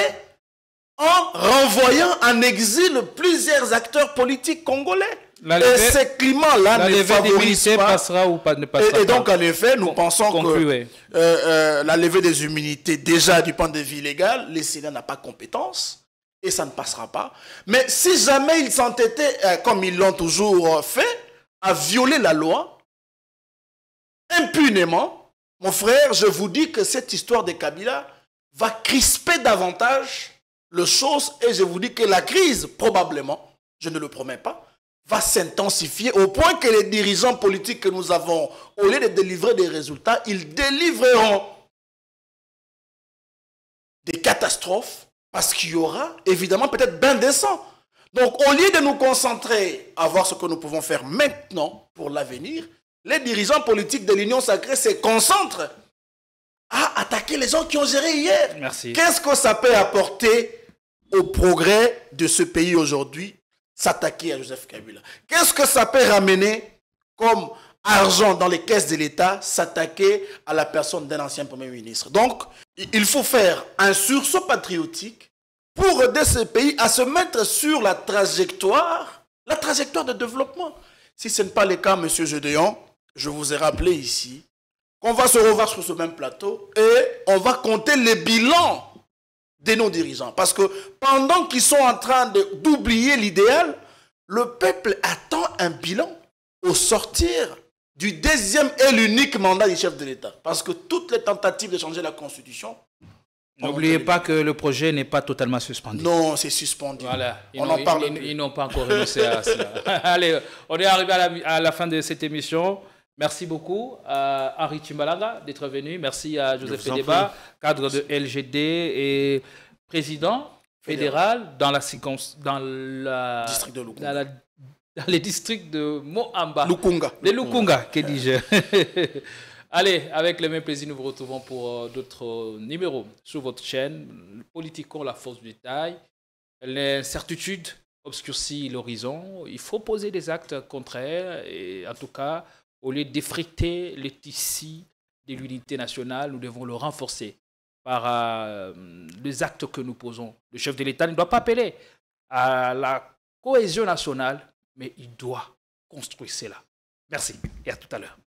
[SPEAKER 2] en renvoyant en exil plusieurs acteurs politiques congolais. Et ces climats-là ne favorisent pas.
[SPEAKER 3] Passera ou pas, ne passera pas.
[SPEAKER 2] Et donc, en effet, nous pensons que la levée des immunités, déjà du point de vue légal, le Sénat n'a pas compétence et ça ne passera pas. Mais si jamais ils s'entêtaient, comme ils l'ont toujours fait, à violer la loi, impunément, mon frère, je vous dis que cette histoire de Kabila va crisper davantage les choses et je vous dis que la crise, probablement, je ne le promets pas, va s'intensifier au point que les dirigeants politiques que nous avons, au lieu de délivrer des résultats, ils délivreront des catastrophes parce qu'il y aura évidemment peut-être bain de sang. Donc au lieu de nous concentrer à voir ce que nous pouvons faire maintenant pour l'avenir, les dirigeants politiques de l'Union sacrée se concentrent à attaquer les gens qui ont géré hier.
[SPEAKER 3] Merci.
[SPEAKER 2] Qu'est-ce que ça peut apporter au progrès de ce pays aujourd'hui? S'attaquer à Joseph Kabila. Qu'est-ce que ça peut ramener comme argent dans les caisses de l'État? S'attaquer à la personne d'un ancien Premier ministre. Donc, il faut faire un sursaut patriotique pour aider ce pays à se mettre sur la trajectoire de développement. Si ce n'est pas le cas, M. Gédéon, je vous ai rappelé ici qu'on va se revoir sur ce même plateau et on va compter les bilans de nos dirigeants. Parce que pendant qu'ils sont en train d'oublier l'idéal, le peuple attend un bilan au sortir du deuxième et l'unique mandat du chef de l'État. Parce que toutes les tentatives de changer la Constitution...
[SPEAKER 3] N'oubliez pas que le projet n'est pas totalement suspendu.
[SPEAKER 2] Non, c'est suspendu.
[SPEAKER 3] Voilà.
[SPEAKER 2] Ils
[SPEAKER 3] n'ont pas encore renoncé à cela. Allez, on est arrivé à la fin de cette émission. Merci beaucoup à Henri Chimbalaga d'être venu. Merci à Joseph Fedeba, cadre de LGD et président fédéral dans les districts de Moamba. De Lukunga, que dis-je. Allez, avec le même plaisir, nous vous retrouvons pour d'autres numéros sur votre chaîne. Politiquons la force du détail. L'incertitude obscurcit l'horizon. Il faut poser des actes contraires et en tout cas, au lieu d'effriter le tissu de l'unité nationale, nous devons le renforcer par les actes que nous posons. Le chef de l'État ne doit pas appeler à la cohésion nationale, mais il doit construire cela. Merci et à tout à l'heure.